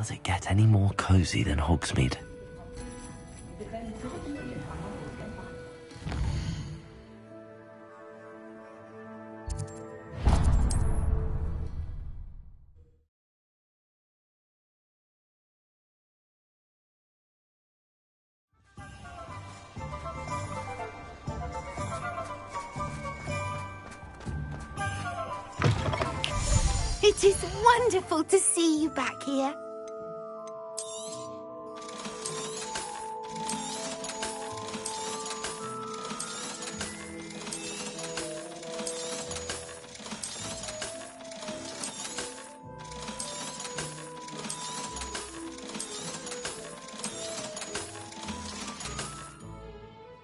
Does it get any more cozy than Hogsmeade? It is wonderful to see you back here.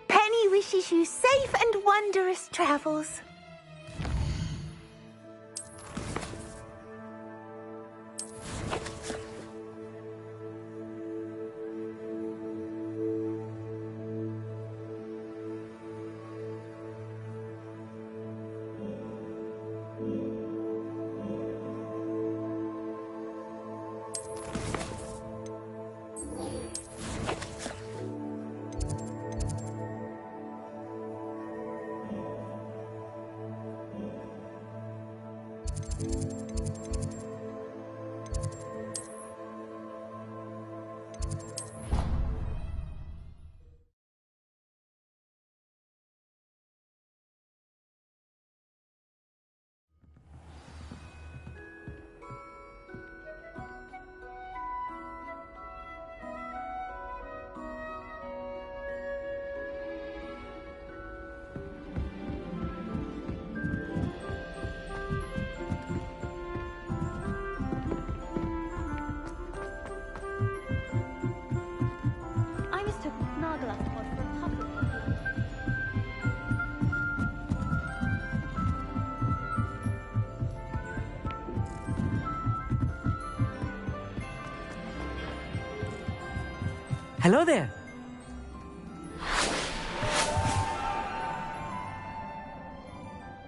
Penny wishes you safe and wondrous travels. Hello there.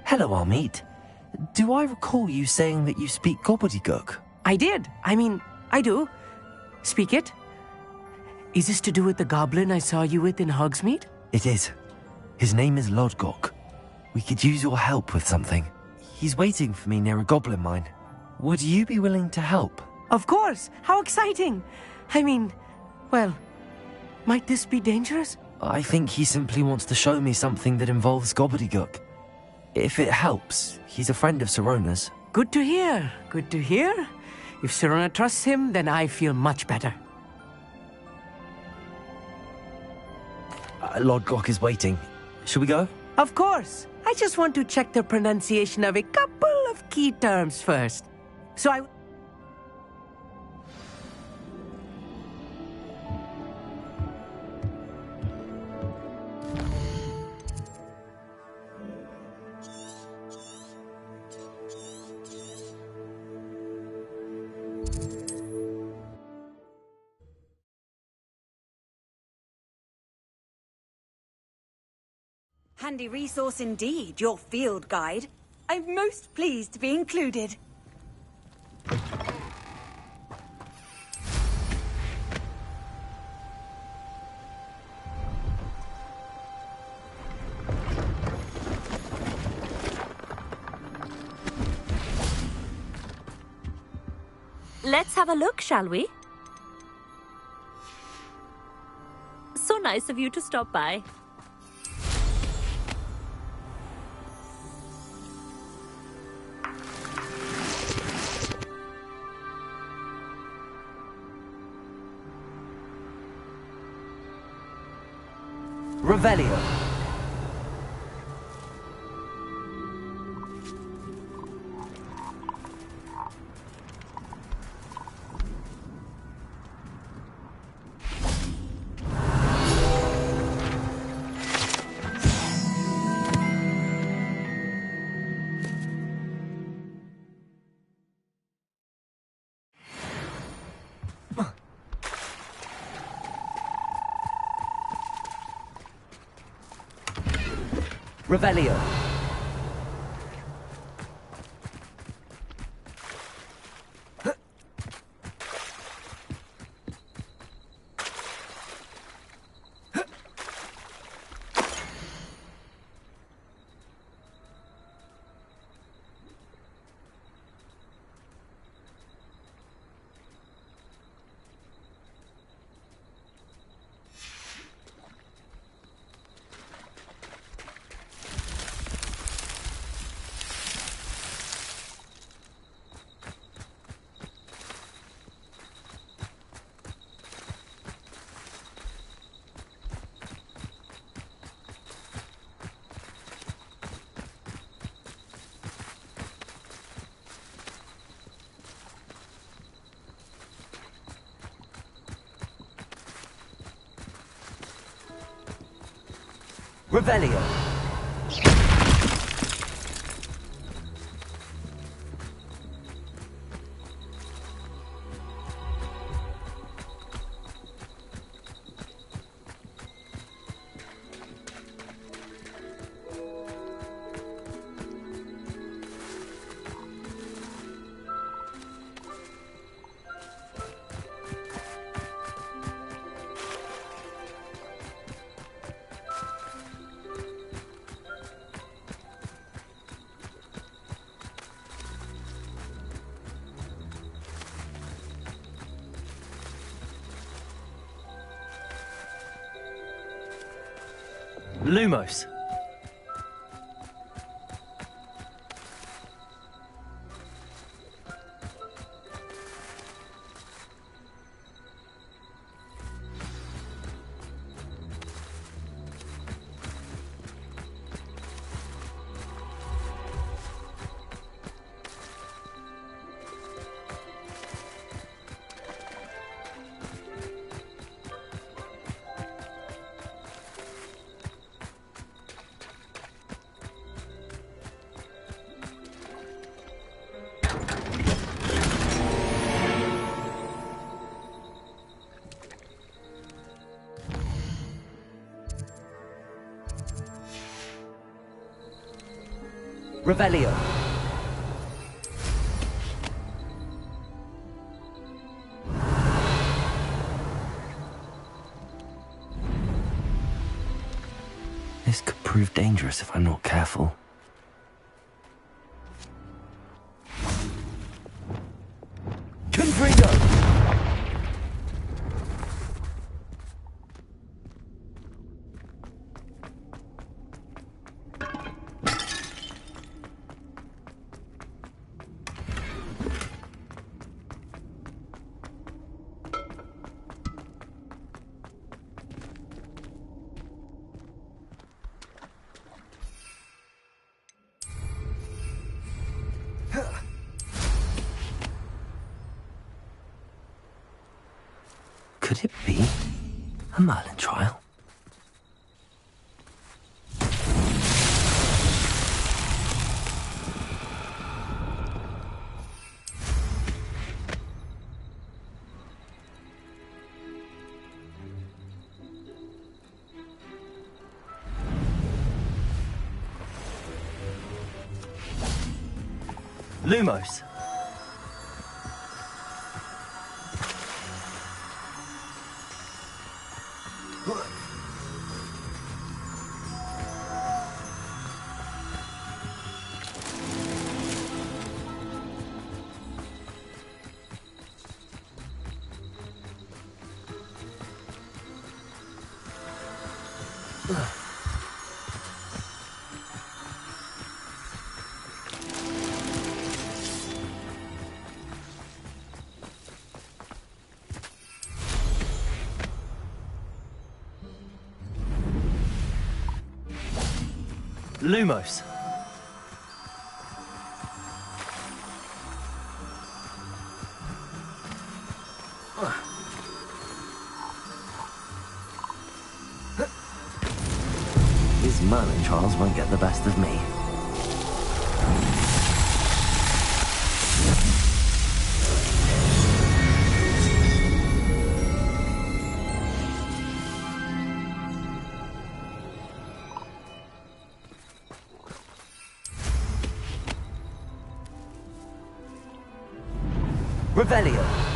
Hello, Armid. Do I recall you saying that you speak gobbledygook? I did. I do. Speak it. Is this to do with the goblin I saw you with in Hogsmeade? It is. His name is Lodgok. We could use your help with something. He's waiting for me near a goblin mine. Would you be willing to help? Of course. How exciting. Well, might this be dangerous? I think he simply wants to show me something that involves gobbledygook. If it helps, he's a friend of Sirona's. Good to hear. Good to hear. If Sirona trusts him, then I feel much better. Lodgok is waiting. Shall we go? Of course. I just want to check the pronunciation of a couple of key terms first. So I... Handy resource indeed, your field guide. I'm most pleased to be included. Let's have a look, shall we? So nice of you to stop by. Revelio. Revelio. Revelio. Lumos. Revelio. This could prove dangerous if I'm not careful. Confringo. Could it be a Merlin trial? Lumos. Lumos. These Merlin trials won't get the best of me. Revelio.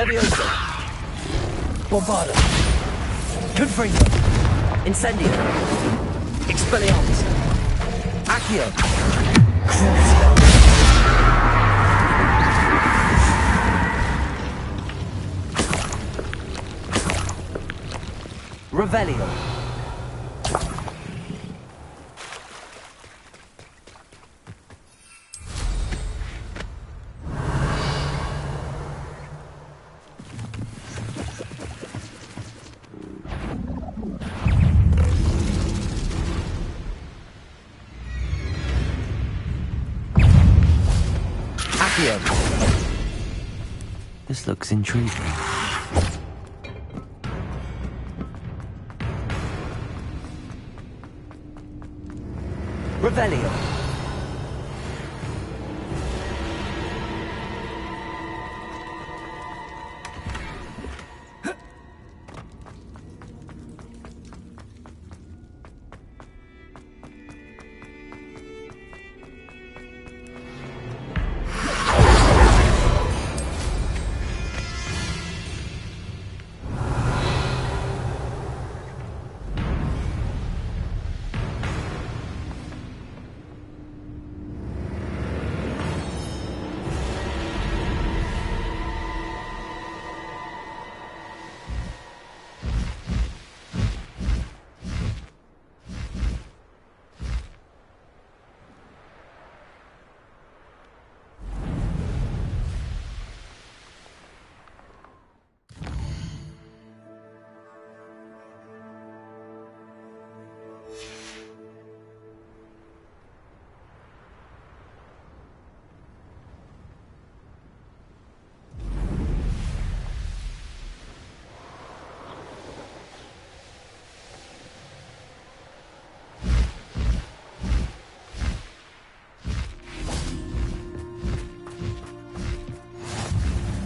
Levioso! Bombarda! Confringo! Incendio! Expelliarmus! Accio! Revelio! This looks intriguing. Revelio!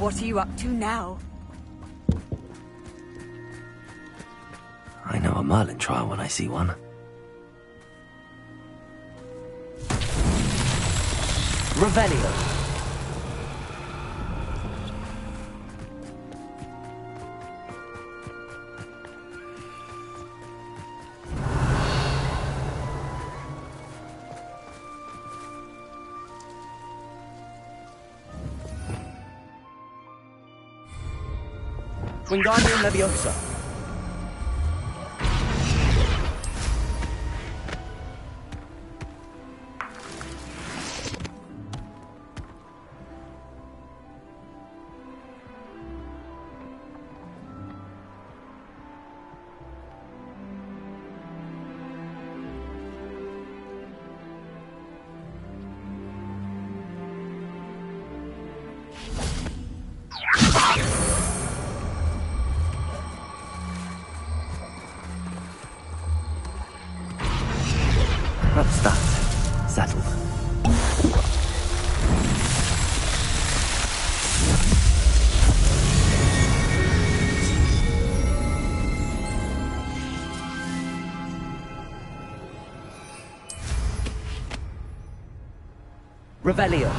What are you up to now? I know a Merlin trial when I see one. Revelio! Wingardium Leviosa! That's that. Settled. Revelio!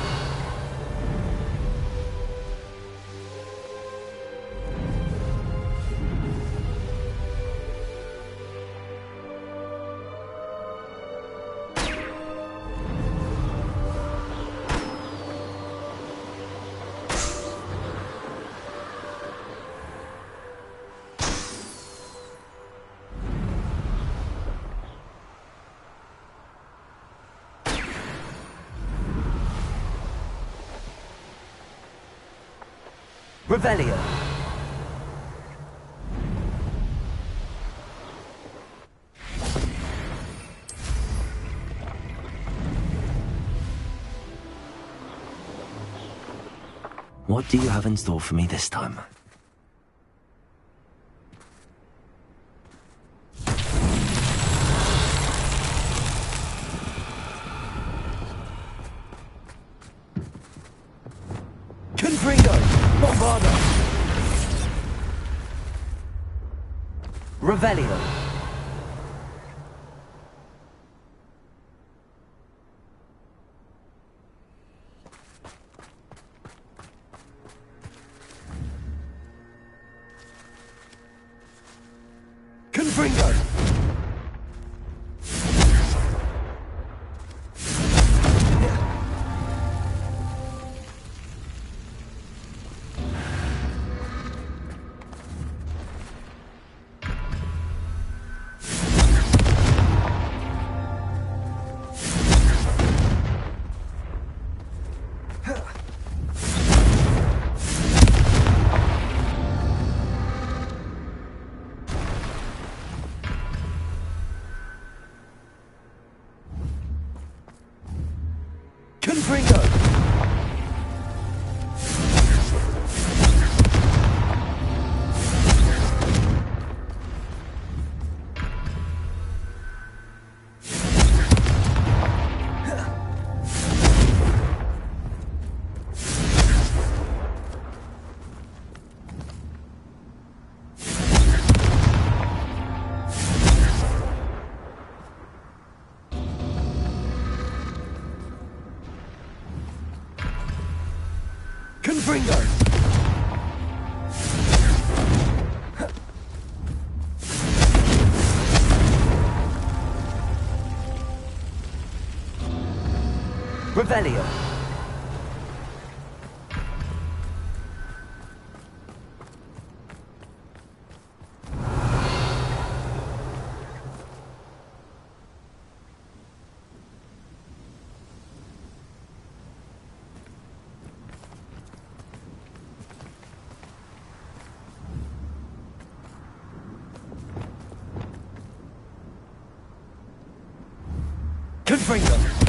Revelio! What do you have in store for me this time? Confringo! Bombarda! Revelio! Confringo! Confringo! Confringo! Revelio! Confringo!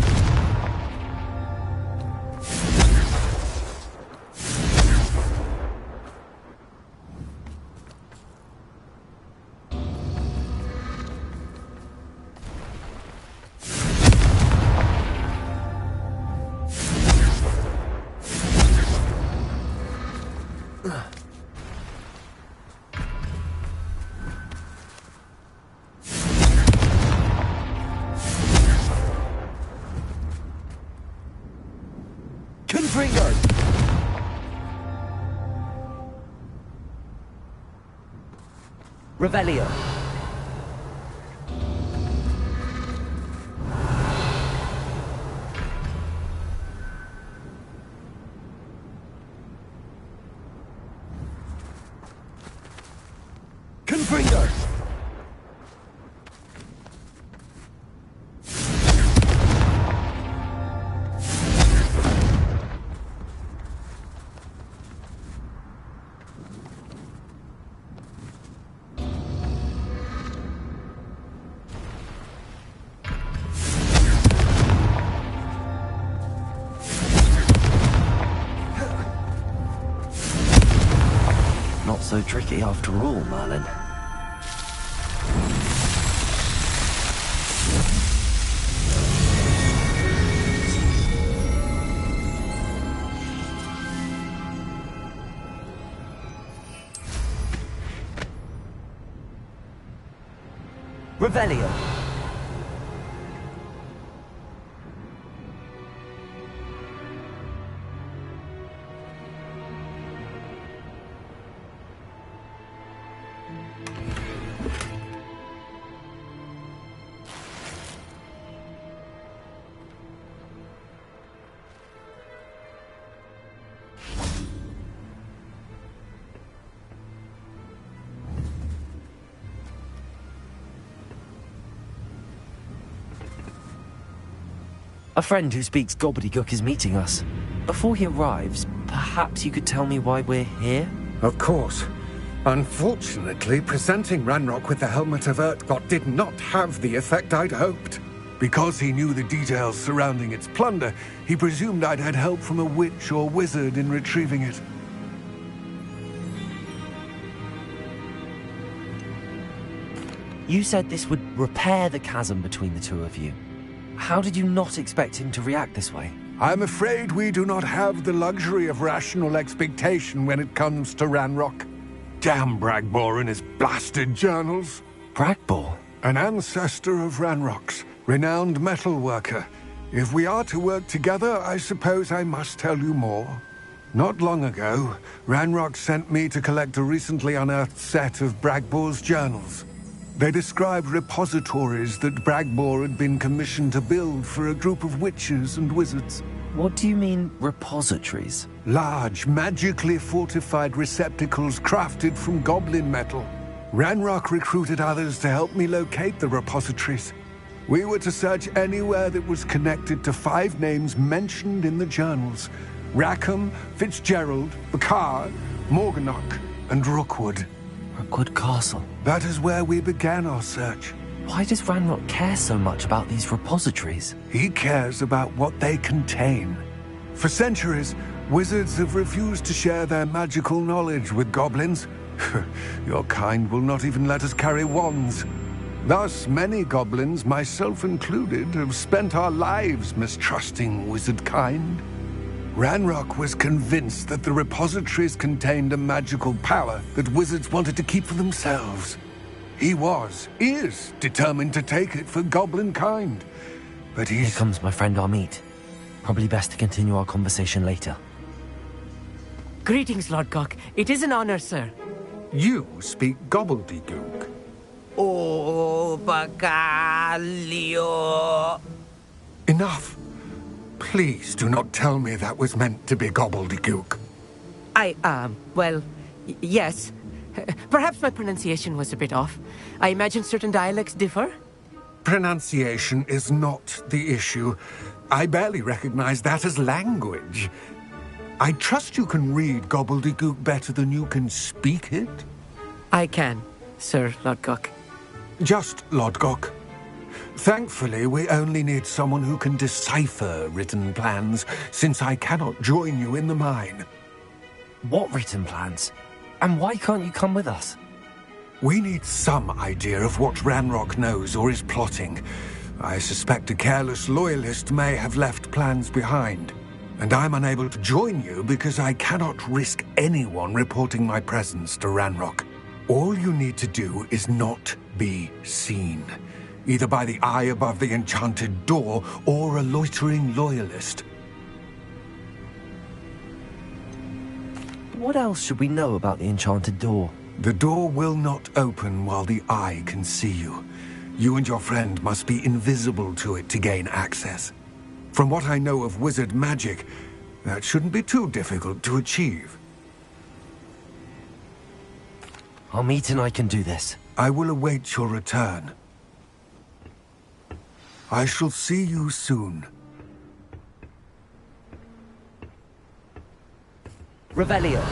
Confringo! Revelio! Confringo! Not so tricky after all, Merlin. Revelio! A friend who speaks gobbledygook is meeting us. Before he arrives, perhaps you could tell me why we're here? Of course. Unfortunately, presenting Ranrock with the Helmet of Urtkot did not have the effect I'd hoped. Because he knew the details surrounding its plunder, he presumed I'd had help from a witch or wizard in retrieving it. You said this would repair the chasm between the two of you. How did you not expect him to react this way? I'm afraid we do not have the luxury of rational expectation when it comes to Ranrock. Damn Bragbor and his blasted journals. Bragbor? An ancestor of Ranrock's, renowned metalworker. If we are to work together, I suppose I must tell you more. Not long ago, Ranrock sent me to collect a recently unearthed set of Bragbor's journals. They described repositories that Bragbor had been commissioned to build for a group of witches and wizards. What do you mean, repositories? Large, magically fortified receptacles crafted from goblin metal. Ranrock recruited others to help me locate the repositories. We were to search anywhere that was connected to 5 names mentioned in the journals: Rackham, Fitzgerald, Bakar, Morganach, and Rookwood. Rookwood Castle. That is where we began our search. Why does Ranrock care so much about these repositories? He cares about what they contain. For centuries, wizards have refused to share their magical knowledge with goblins. Your kind will not even let us carry wands. Thus, many goblins, myself included, have spent our lives mistrusting wizard kind. Ranrock was convinced that the repositories contained a magical power that wizards wanted to keep for themselves. He is determined to take it for goblin kind. But Here comes my friend Amit. Probably best to continue our conversation later. Greetings, Lord Gok. It is an honor, sir. You speak gobbledygook. Oh, Bacalio. Enough. Please do not tell me that was meant to be gobbledygook. Well, yes. Perhaps my pronunciation was a bit off. I imagine certain dialects differ. Pronunciation is not the issue. I barely recognize that as language. I trust you can read gobbledygook better than you can speak it? I can, Sir Lord Gok. Just Lord Gok. Thankfully, we only need someone who can decipher written plans, since I cannot join you in the mine. What written plans? And why can't you come with us? We need some idea of what Ranrock knows or is plotting. I suspect a careless loyalist may have left plans behind. And I'm unable to join you because I cannot risk anyone reporting my presence to Ranrock. All you need to do is not be seen, either by the eye above the enchanted door or a loitering loyalist. What else should we know about the enchanted door? The door will not open while the eye can see you. You and your friend must be invisible to it to gain access. From what I know of wizard magic, that shouldn't be too difficult to achieve. Amit and I can do this. I will await your return. I shall see you soon. Revelio.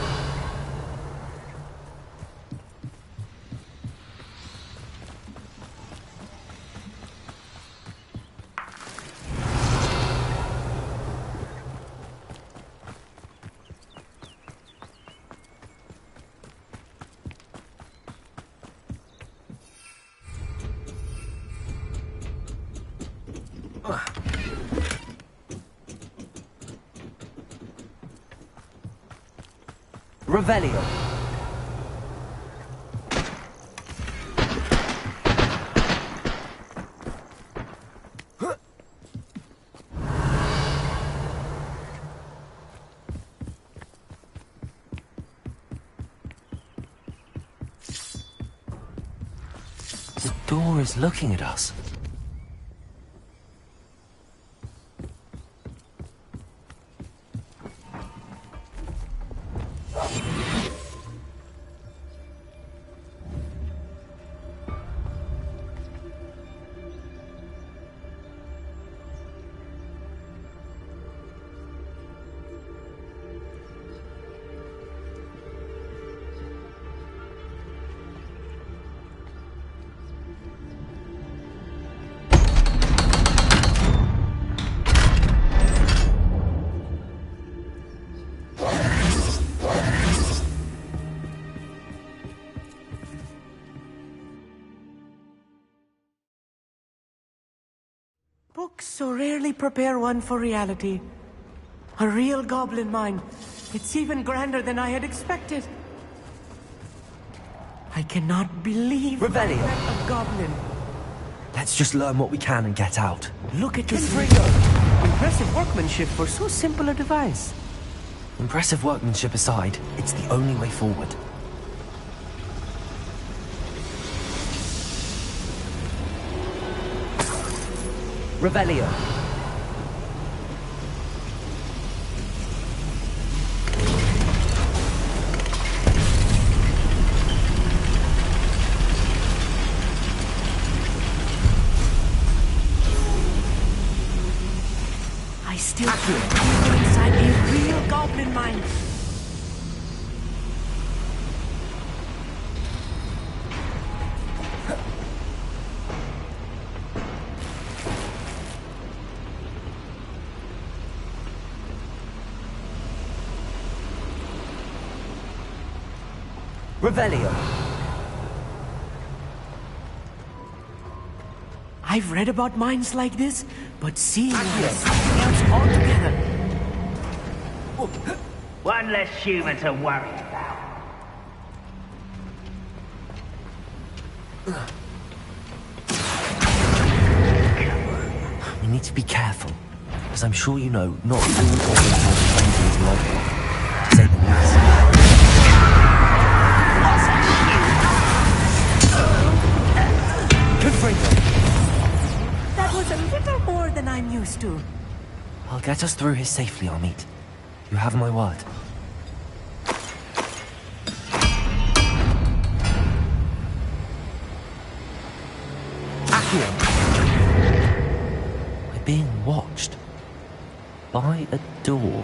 Revelio. The door is looking at us. Books so rarely prepare one for reality. A real goblin mine. It's even grander than I had expected. I cannot believe Revelio. I met a goblin. Let's just learn what we can and get out. Look at this rig. Impressive workmanship for so simple a device. Impressive workmanship aside, it's the only way forward. Revelio. I still feel people inside a real goblin mine. Revelio. I've read about mines like this, but seeing one is something else altogether. One less human to worry about. We need to be careful, as I'm sure you know, not all goblins will be friendly with Lodgok, to say the least. That was a little more than I'm used to. I'll get us through here safely, Amit. You have my word. Accio! We're being watched. By a door.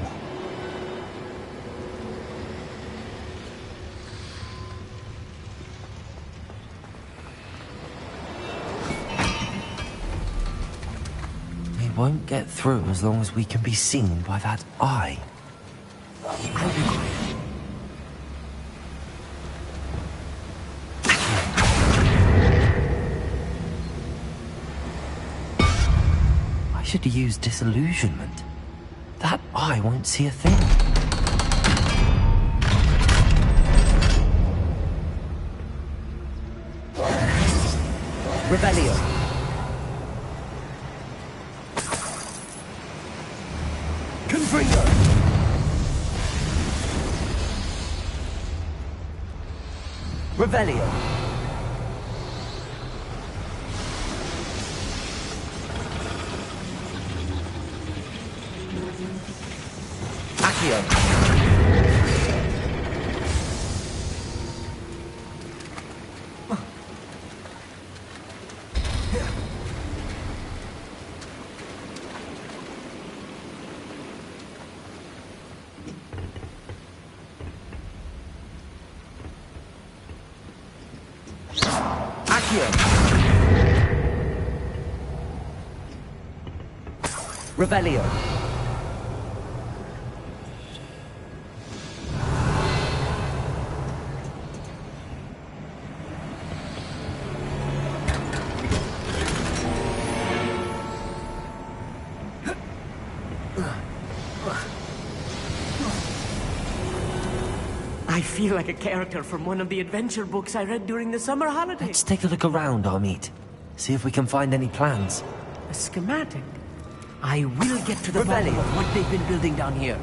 We won't get through as long as we can be seen by that eye. I'll be quiet. I should use disillusionment. That eye won't see a thing. Revelio. Confringo! Revelio. Accio. Revelio. I feel like a character from one of the adventure books I read during the summer holidays. Let's take a look around, Amit. See if we can find any plans. A schematic. I will get to the bottom of what they've been building down here.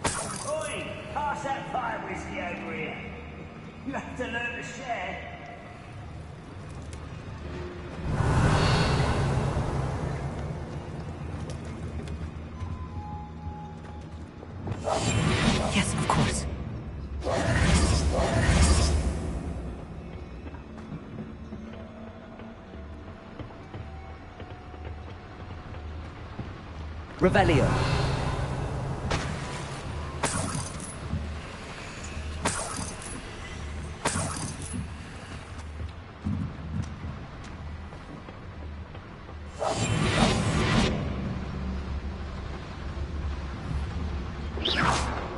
Oi, pass that fire whiskey over here. You have to learn to share. Yes, of course. Revelio.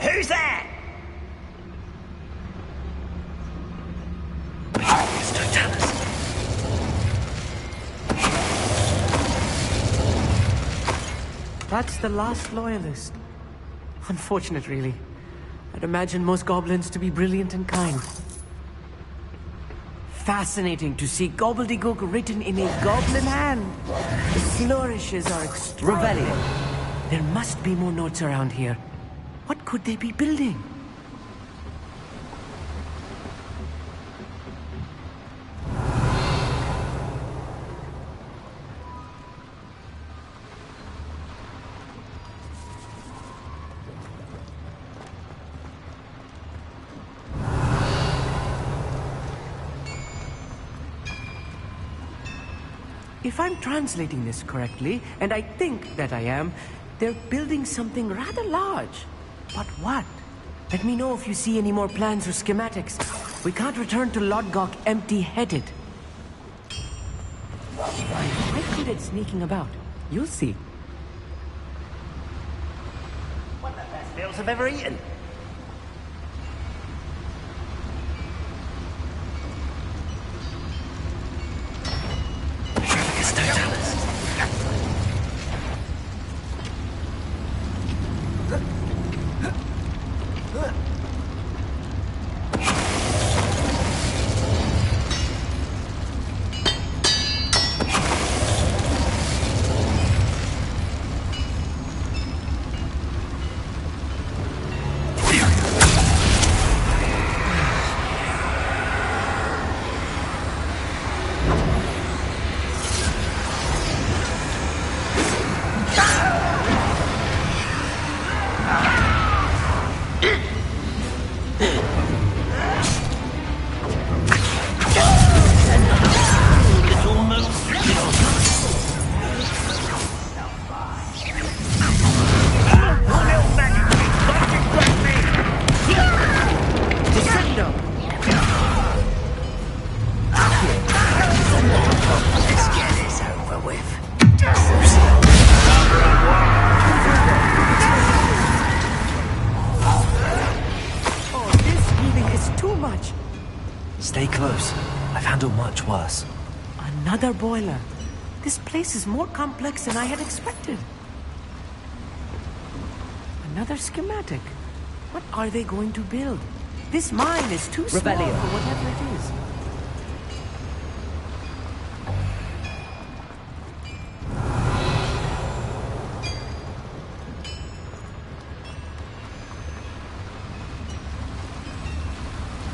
Who's that? That's the last loyalist. Unfortunate, really. I'd imagine most goblins to be brilliant and kind. Fascinating to see gobbledygook written in a goblin hand. The flourishes are extraordinary. Revelio. There must be more notes around here. What could they be building? If I'm translating this correctly, and I think that I am, they're building something rather large. But what? Let me know if you see any more plans or schematics. We can't return to Lodgok empty-headed. I'm quite good at sneaking about. You'll see. One of the best meals I've ever eaten. Stay close. I've handled much worse. Another boiler. This place is more complex than I had expected. Another schematic. What are they going to build? This mine is too small for whatever it is.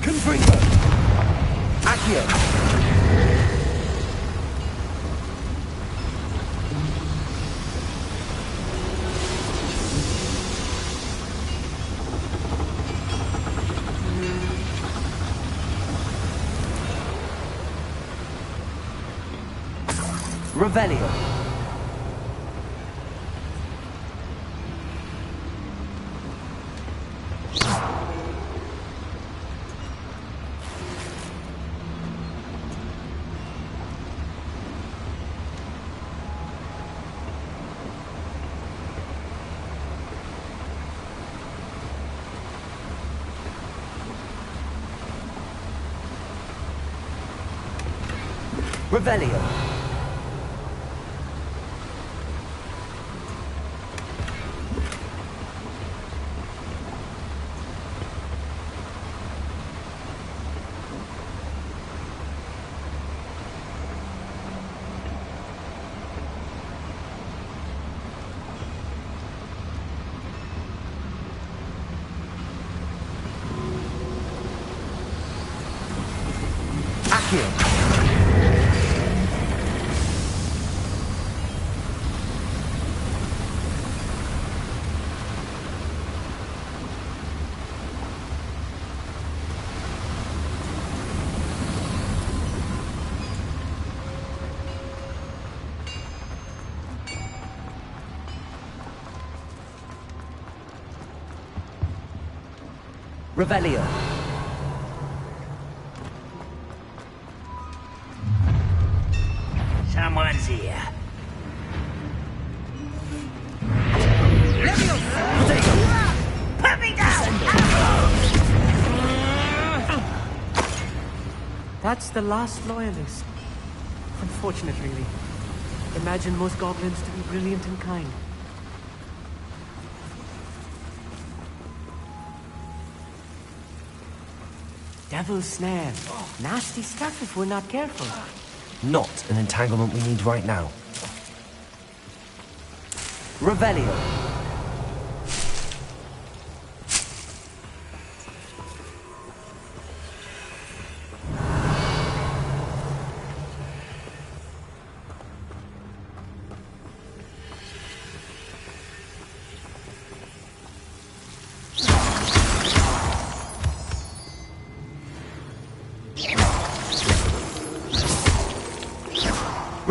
Confringo! Accio! Revelio. Revelio. Accio. Revelio. Someone's here. Put me down! That's the last loyalist. Unfortunate, really. Imagine most goblins to be brilliant and kind. Devil's snare. Nasty stuff if we're not careful. Not an entanglement we need right now. Revelio.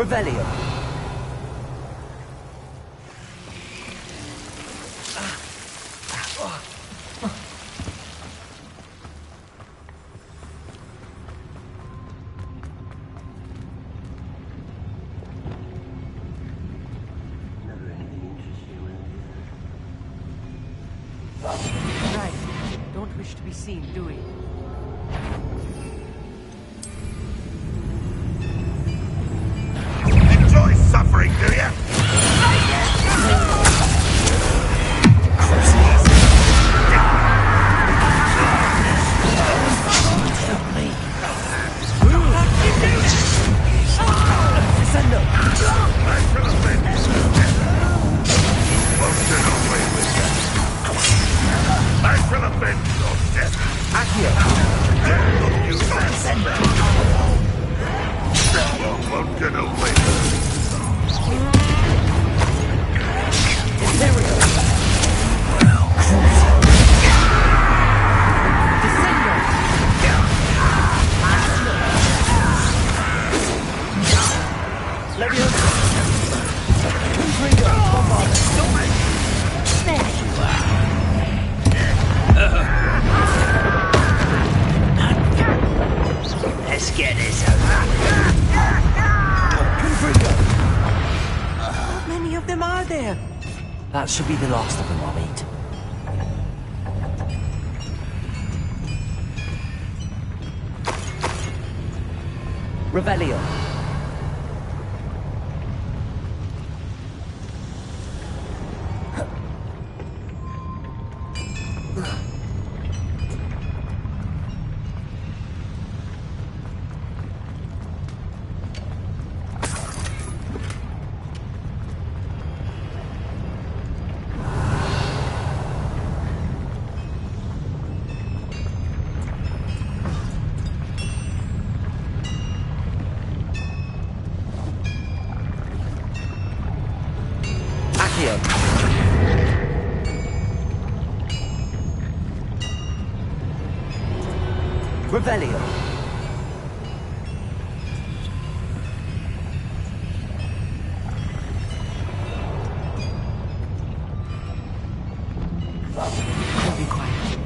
Revelio. Right. Don't wish to be seen, do we? Enjoy suffering, do you? I shall avenge your death. You won't get away. Let's get this over. How many of them are there? That should be the last of them, I'll eat. Revelio. Accio. Revelio. Be quiet.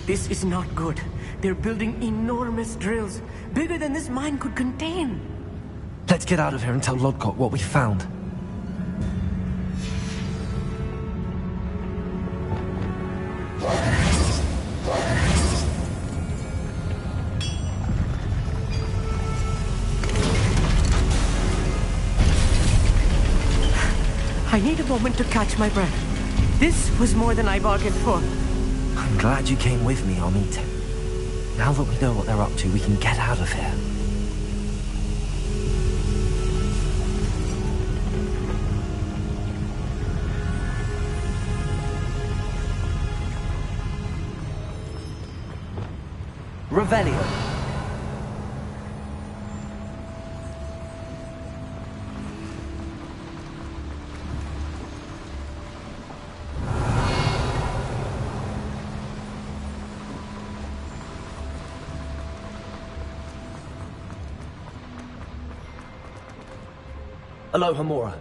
This is not good. They're building enormous drills, bigger than this mine could contain. Let's get out of here and tell Lodgok what we found. I need a moment to catch my breath. This was more than I bargained for. I'm glad you came with me, Amit. Now that we know what they're up to, we can get out of here. Revelio. Aloha Mora.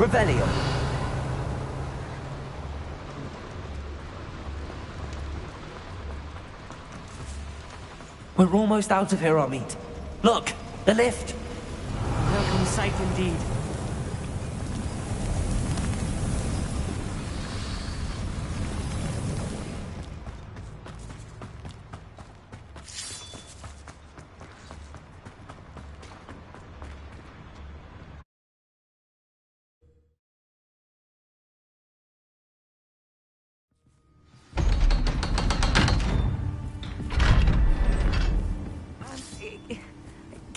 Revelio. We're almost out of here, Amit. Look, the lift. Welcome sight indeed.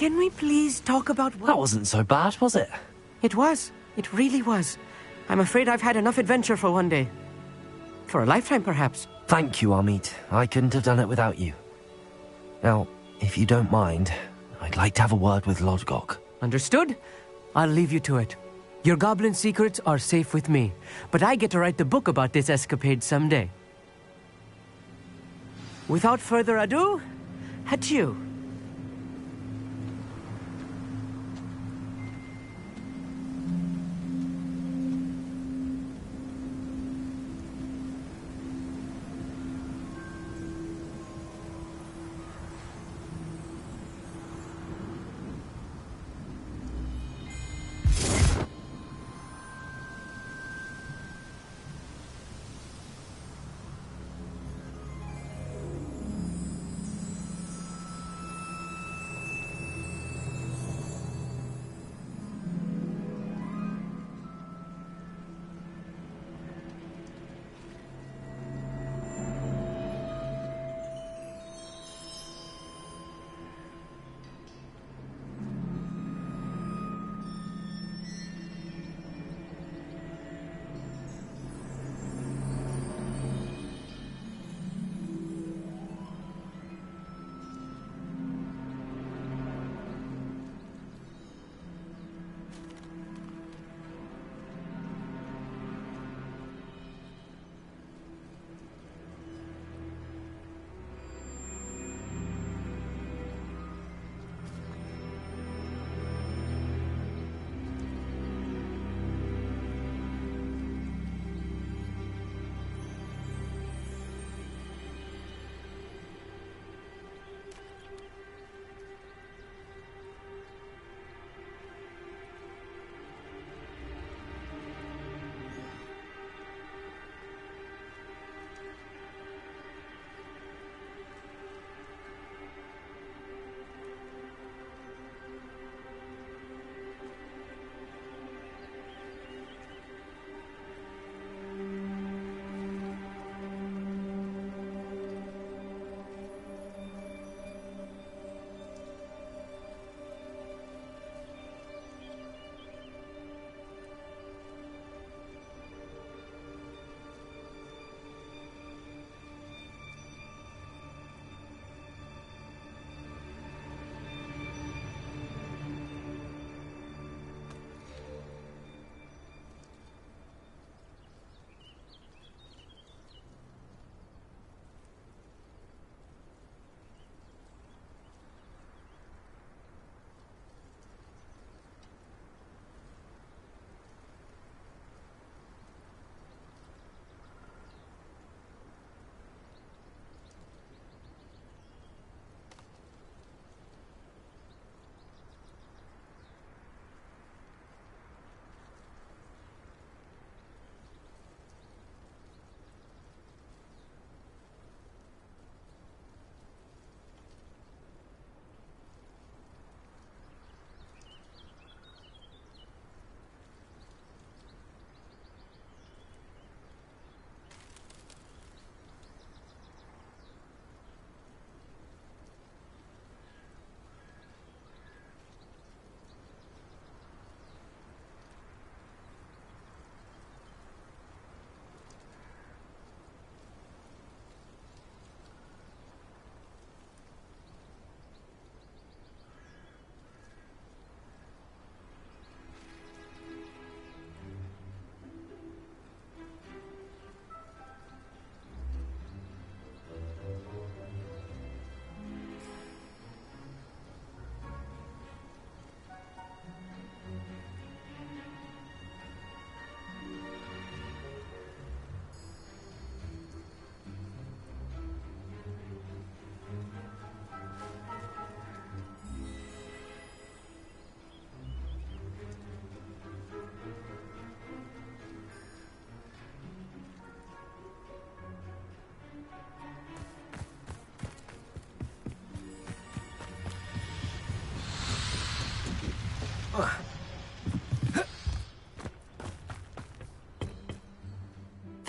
Can we please talk about what... That wasn't so bad, was it? It was. It really was. I'm afraid I've had enough adventure for one day. For a lifetime, perhaps. Thank you, Amit. I couldn't have done it without you. Now, if you don't mind, I'd like to have a word with Lodgok. Understood? I'll leave you to it. Your goblin secrets are safe with me, but I get to write the book about this escapade someday. Without further ado, adieu.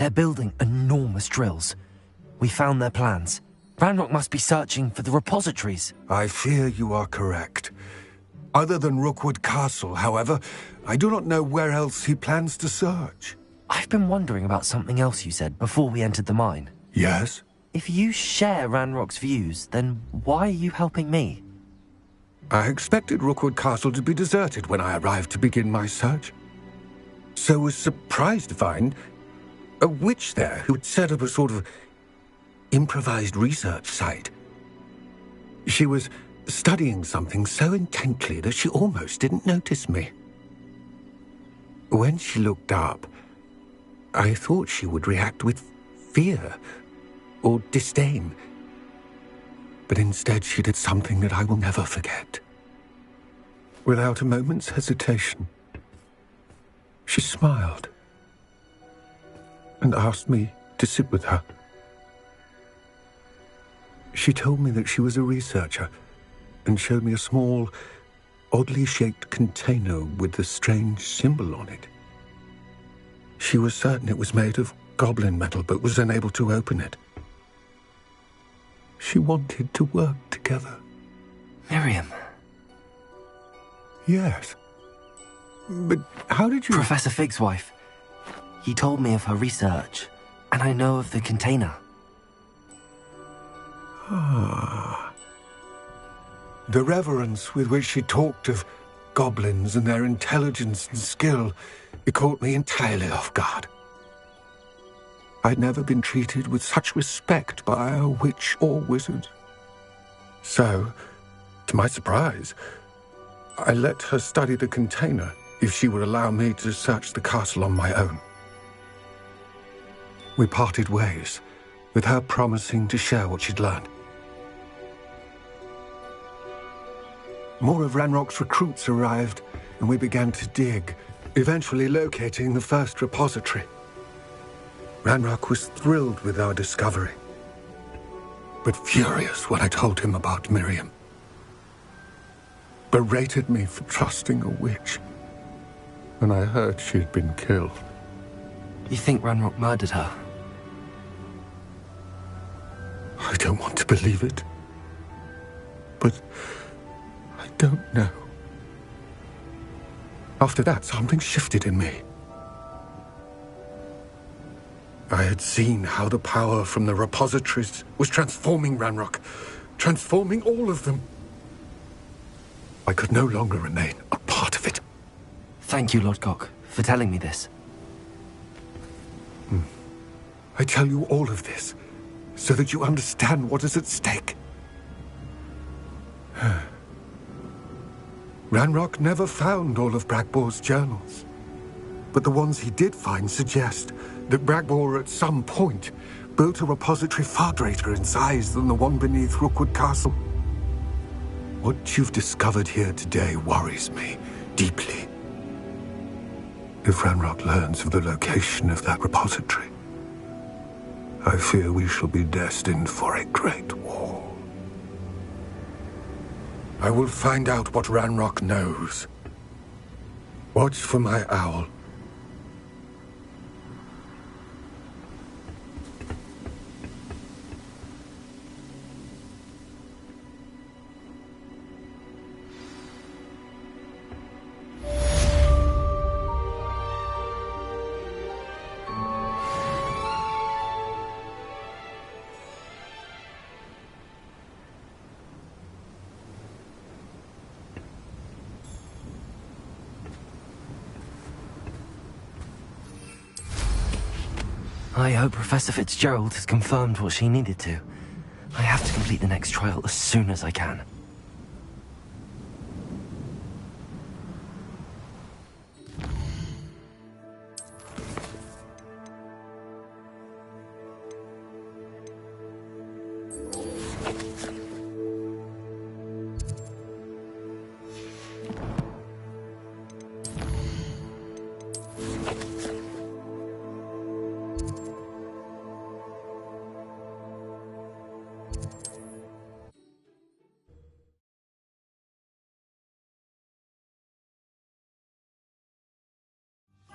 They're building enormous drills. We found their plans. Ranrock must be searching for the repositories. I fear you are correct. Other than Rookwood Castle, however, I do not know where else he plans to search. I've been wondering about something else you said before we entered the mine. Yes? If you share Ranrock's views, then why are you helping me? I expected Rookwood Castle to be deserted when I arrived to begin my search. So was surprised to find a witch there who'd set up a sort of improvised research site. She was studying something so intently that she almost didn't notice me. When she looked up, I thought she would react with fear or disdain. But instead she did something that I will never forget. Without a moment's hesitation, she smiled and asked me to sit with her. She told me that she was a researcher and showed me a small, oddly shaped container with a strange symbol on it. She was certain it was made of goblin metal, but was unable to open it. She wanted to work together. Miriam. Yes. But how did you... Professor Fig's wife. He told me of her research, and I know of the container. Ah. The reverence with which she talked of goblins and their intelligence and skill, it caught me entirely off guard. I'd never been treated with such respect by a witch or wizard. So, to my surprise, I let her study the container if she would allow me to search the castle on my own. We parted ways, with her promising to share what she'd learned. More of Ranrock's recruits arrived, and we began to dig, eventually locating the first repository. Ranrock was thrilled with our discovery, but furious when I told him about Miriam. Berated me for trusting a witch, when I heard she'd been killed. You think Ranrock murdered her? I don't want to believe it, but I don't know. After that, something shifted in me. I had seen how the power from the repositories was transforming Ranrock, transforming all of them. I could no longer remain a part of it. Thank you, Lodgok, for telling me this. I tell you all of this so that you understand what is at stake. Ranrock never found all of Bragbor's journals, but the ones he did find suggest that Bragbor at some point built a repository far greater in size than the one beneath Rookwood Castle. What you've discovered here today worries me deeply. If Ranrock learns of the location of that repository, I fear we shall be destined for a great war. I will find out what Ranrock knows. Watch for my owl. I hope Professor Fitzgerald has confirmed what she needed to. I have to complete the next trial as soon as I can.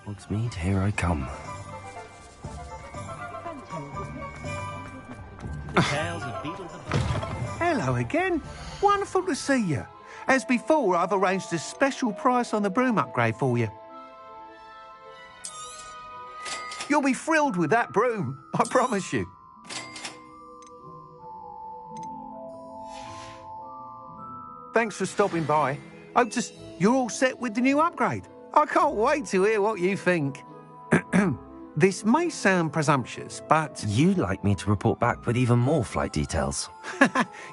Hogsmeade, here I come. Tales of Beetle the Bug. Hello again. Wonderful to see you. As before, I've arranged a special price on the broom upgrade for you. You'll be thrilled with that broom, I promise you. Thanks for stopping by. You're all set with the new upgrade. I can't wait to hear what you think. This may sound presumptuous, but... You'd like me to report back with even more flight details.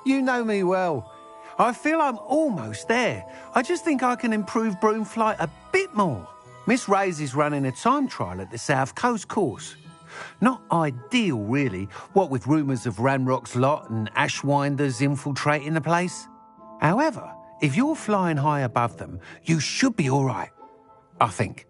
You know me well. I feel I'm almost there. I just think I can improve broom flight a bit more. Miss Reyes is running a time trial at the South Coast course. Not ideal, really, what with rumours of Ranrock's lot and Ashwinders infiltrating the place. However, if you're flying high above them, you should be all right, I think.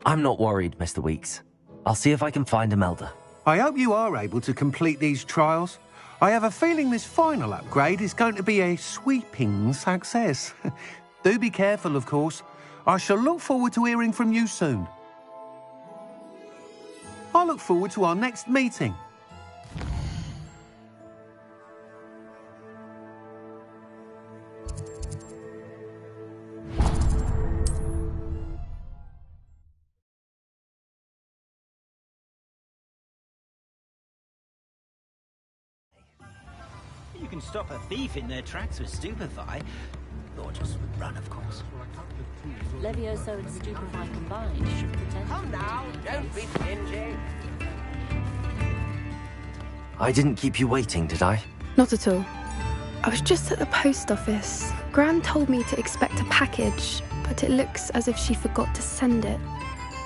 I'm not worried, Mr. Weeks. I'll see if I can find Imelda. I hope you are able to complete these trials. I have a feeling this final upgrade is going to be a sweeping success. Do be careful, of course. I shall look forward to hearing from you soon. I look forward to our next meeting. You can stop a thief in their tracks with Stupefy. Or just run, of course. Levioso and Stupefy combined should pretend. Come now, don't be stingy. I didn't keep you waiting, did I? Not at all. I was just at the post office. Gran told me to expect a package, but it looks as if she forgot to send it.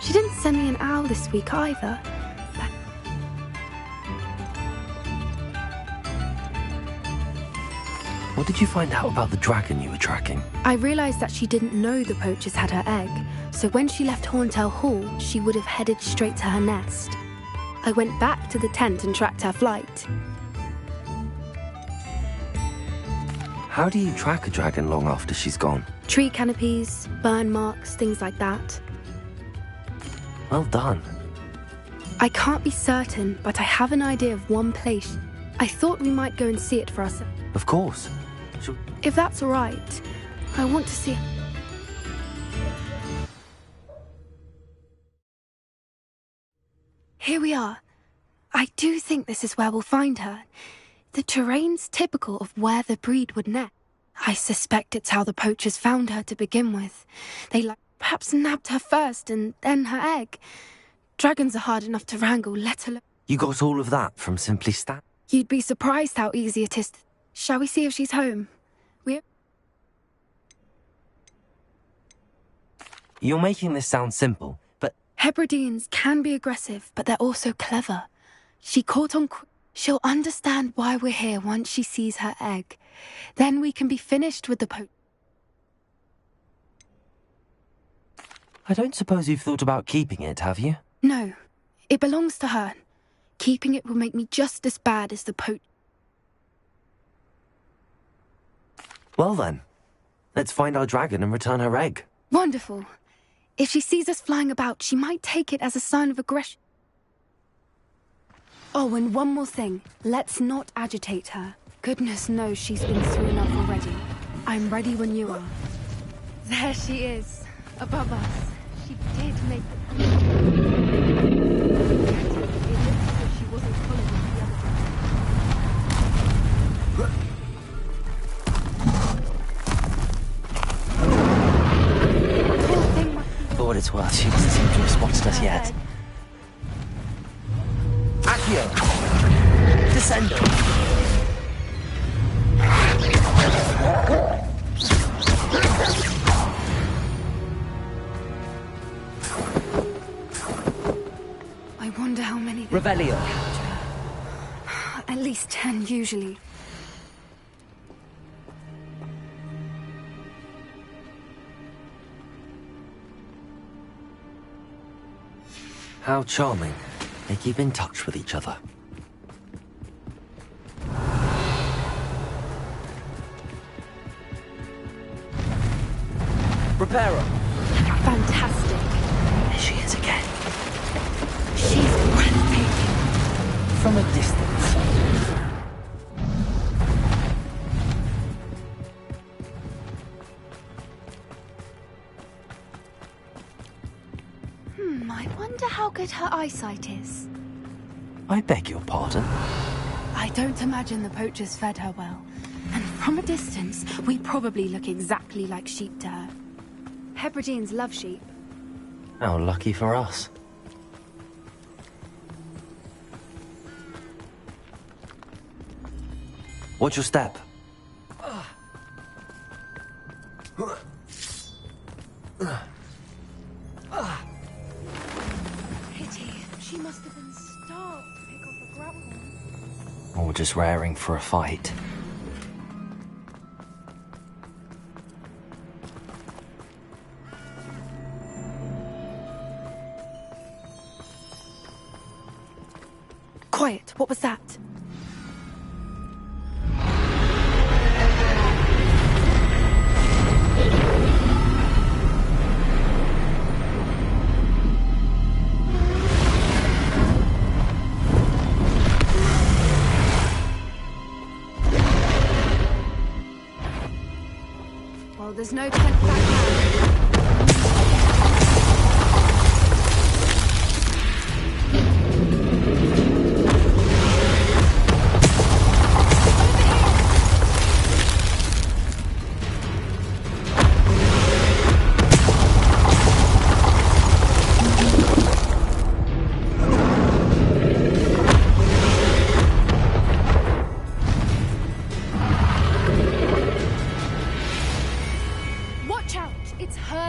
She didn't send me an owl this week either. What did you find out about the dragon you were tracking? I realised that she didn't know the poachers had her egg, so when she left Horntail Hall, she would have headed straight to her nest. I went back to the tent and tracked her flight. How do you track a dragon long after she's gone? Tree canopies, burn marks, things like that. Well done. I can't be certain, but I have an idea of one place. I thought we might go and see it for ourselves. Of course. If that's all right, I want to see... Here we are. I do think this is where we'll find her. The terrain's typical of where the breed would nest. I suspect it's how the poachers found her to begin with. They perhaps nabbed her first and then her egg. Dragons are hard enough to wrangle, let alone... You got all of that from simply stat? You'd be surprised how easy it is. Shall we see if she's home? You're making this sound simple, but... Hebrideans can be aggressive, but they're also clever. She caught on... She'll understand why we're here once she sees her egg. Then we can be finished with the poach. I don't suppose you've thought about keeping it, have you? No. It belongs to her. Keeping it will make me just as bad as the poach. Well then, let's find our dragon and return her egg. Wonderful. If she sees us flying about, she might take it as a sign of aggression. Oh, and one more thing. Let's not agitate her. Goodness knows she's been through enough already. I'm ready when you are. There she is, above us. She did make the... It looks as if she wasn't following the other. For what it's worth, she doesn't seem to have spotted us yet. Accio! Descendo! I wonder how many... Revelio. At least 10, usually. How charming. They keep in touch with each other. Reparo. Fantastic. There she is again. She's breathtaking. from a distance. I wonder how good her eyesight is. I beg your pardon? I don't imagine the poachers fed her well. And from a distance, we probably look exactly like sheep to her. Hebrideans love sheep. How lucky for us. Watch your step. Pity. She must have been starved to pick off a grapple. Or just raring for a fight. Quiet. What was that? Well, there's no tent back now.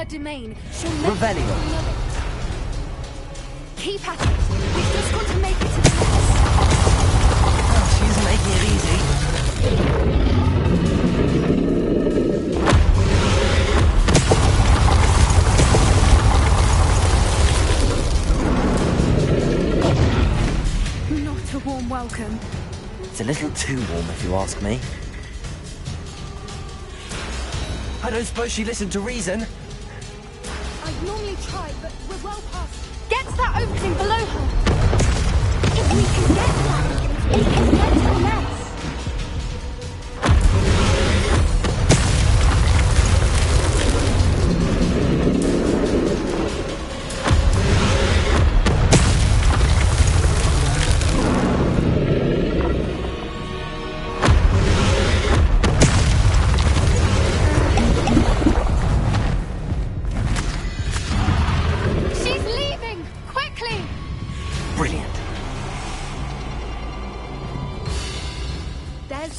Domain. She'll never Revelio. Keep at it. We've just got to make it to the nest. Oh, she isn't making it easy. Not a warm welcome. It's a little too warm, if you ask me. I don't suppose she listened to reason. I'd normally try, but we're well past. Get to that opening below her! If we can get that, we can get to the nest!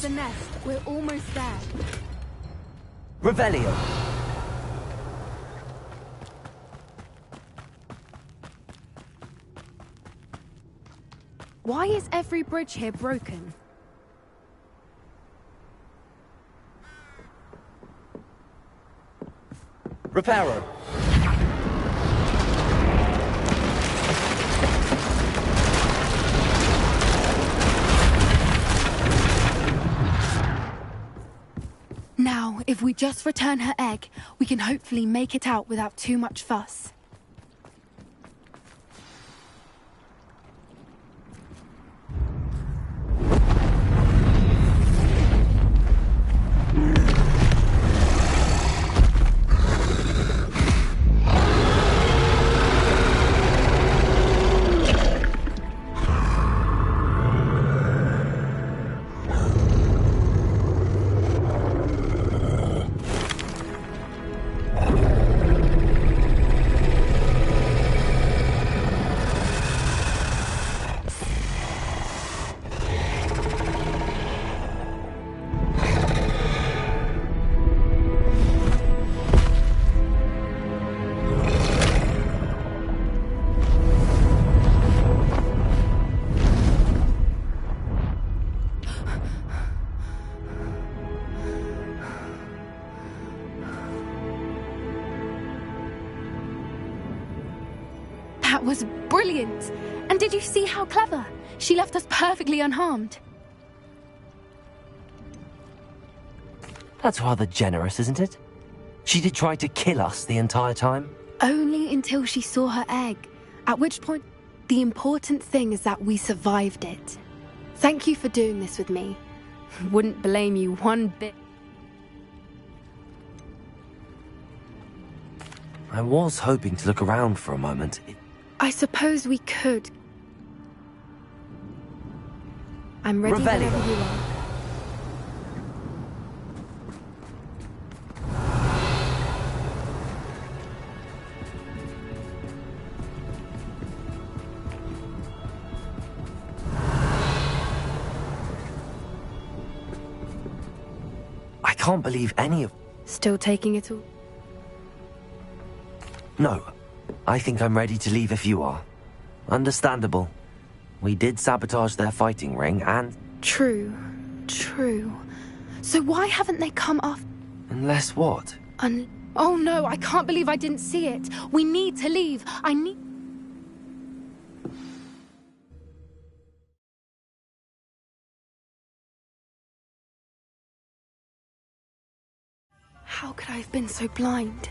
The nest. We're almost there. Revelio. Why is every bridge here broken? Reparo. Now, if we just return her egg, we can hopefully make it out without too much fuss. That was brilliant! And did you see how clever? She left us perfectly unharmed. That's rather generous, isn't it? She did try to kill us the entire time. Only until she saw her egg, at which point the important thing is that we survived it. Thank you for doing this with me. Wouldn't blame you one bit. I was hoping to look around for a moment. I suppose we could. I'm ready Revelio. whenever you are. I can't believe any of... Still taking it all? No. I think I'm ready to leave if you are. Understandable. We did sabotage their fighting ring and... True. So why haven't they come off? Unless what? Oh no, I can't believe I didn't see it. We need to leave. I need... How could I have been so blind?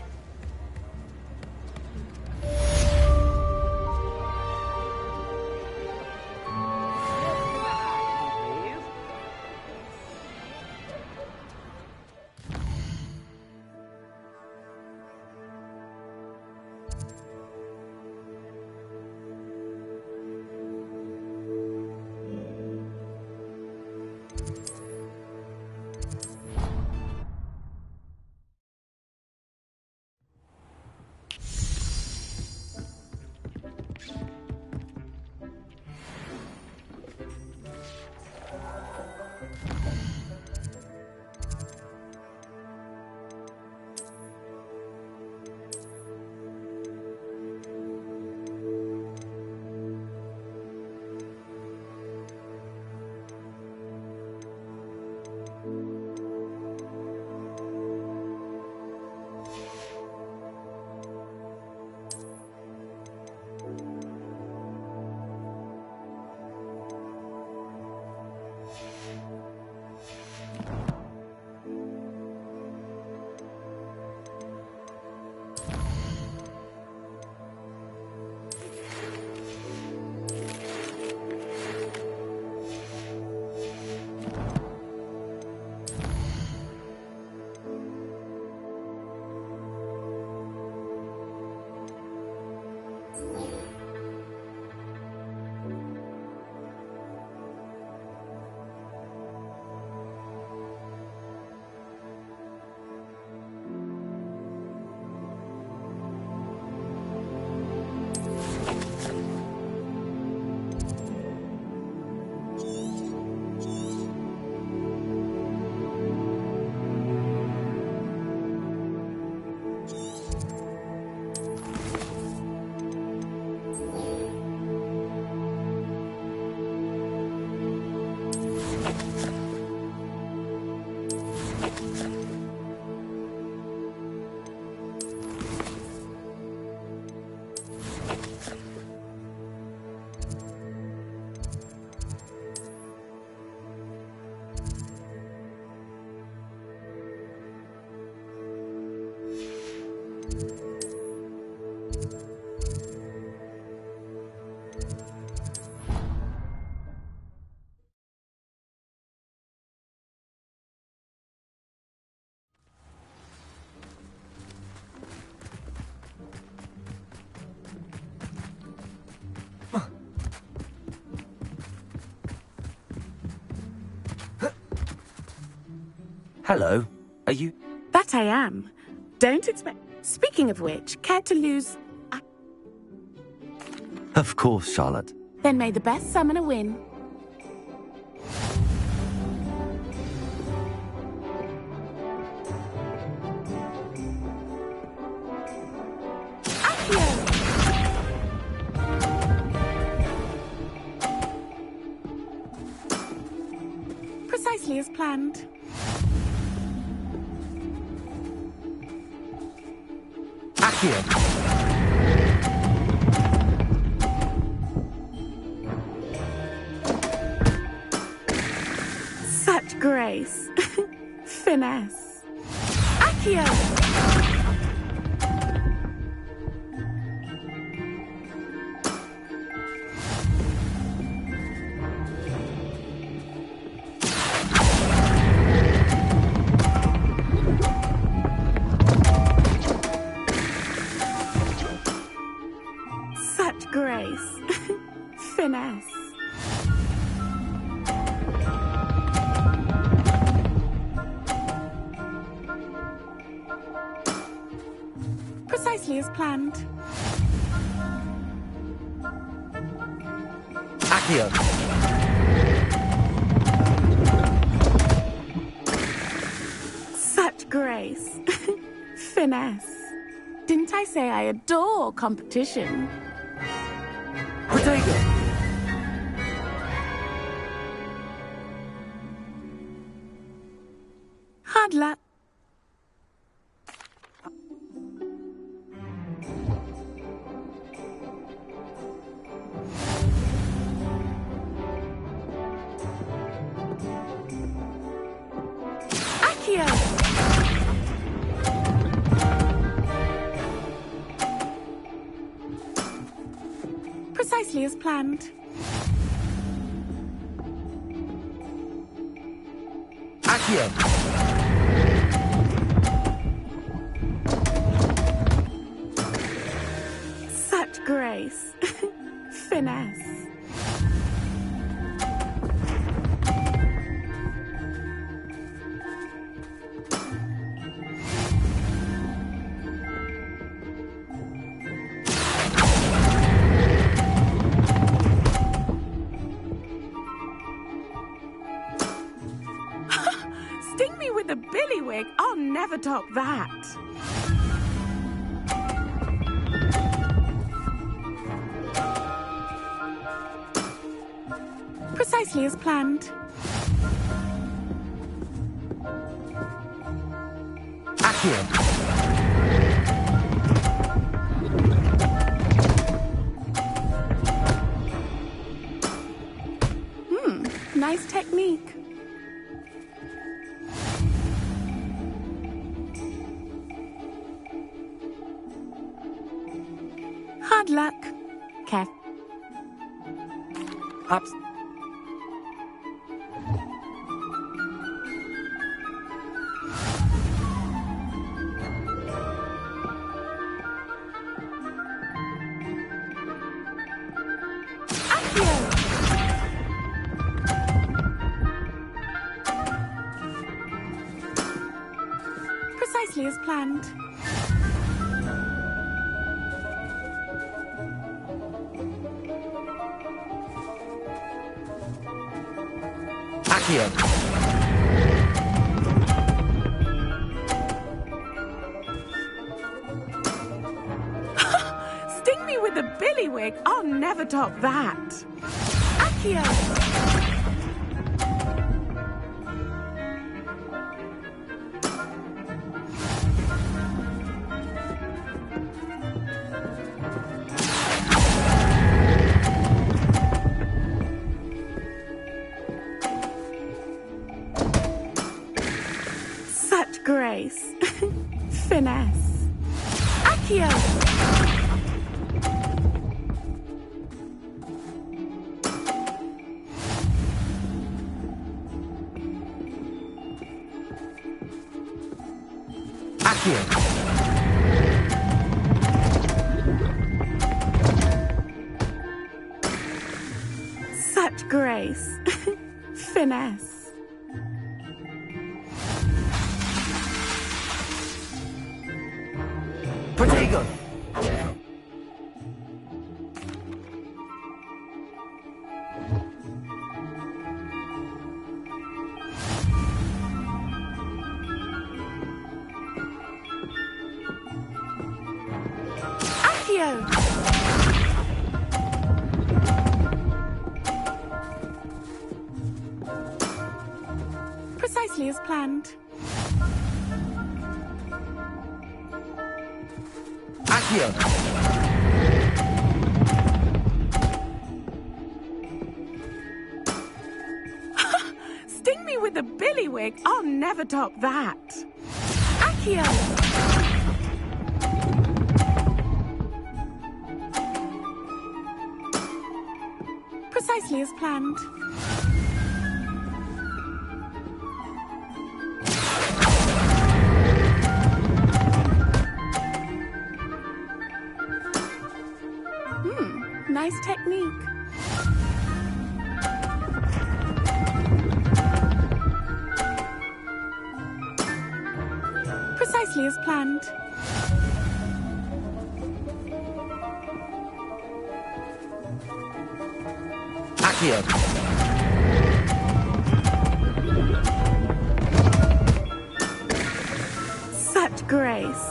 Hello. Are you... That I am. Don't expect... Speaking of which, care to lose... Of course, Charlotte. Then may the best summoner win. Precisely as planned. Accio! Such grace. Finesse. Accio! Finesse. Precisely as planned. Accio. Such grace. Finesse. Didn't I say I adore competition? Protego. Hard luck. Accio. Precisely as planned. Accio. Such grace. Finesse. Sting me with a billywig. I'll never top that. Precisely as planned. Accio. Nice technique. Hard luck. Kev. Ups. Precisely as planned. Accio. Sting me with a billywig. I'll never top that. Accio. Such grace. Finesse. Accio. Accio. Such grace. Finesse. Protego. Accio. Precisely as planned. Accio. Sting me with a billywig. I'll never top that. Accio. Precisely as planned. Nice technique. planned. Accio! Such grace.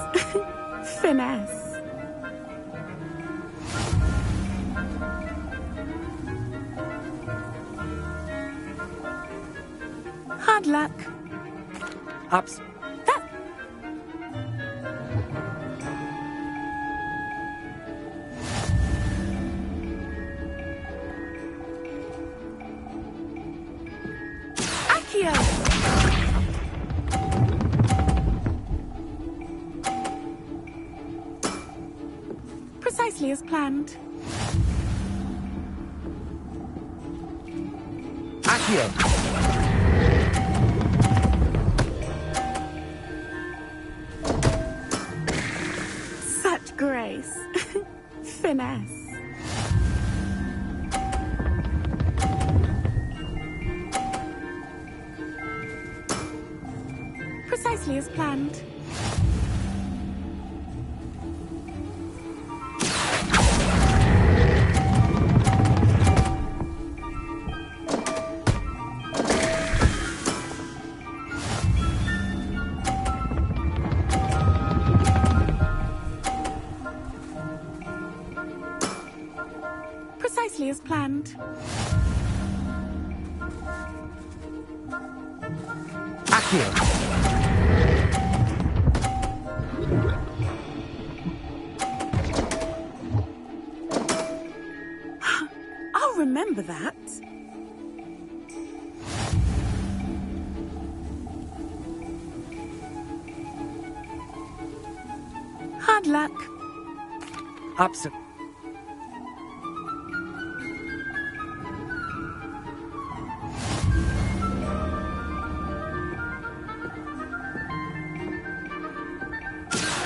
Finesse. Hard luck. Ups. Accio! Precisely as planned. Accio! Such grace. Finesse. Precisely as planned. Precisely as planned. Accio! I'll remember that. Hard luck. Ups.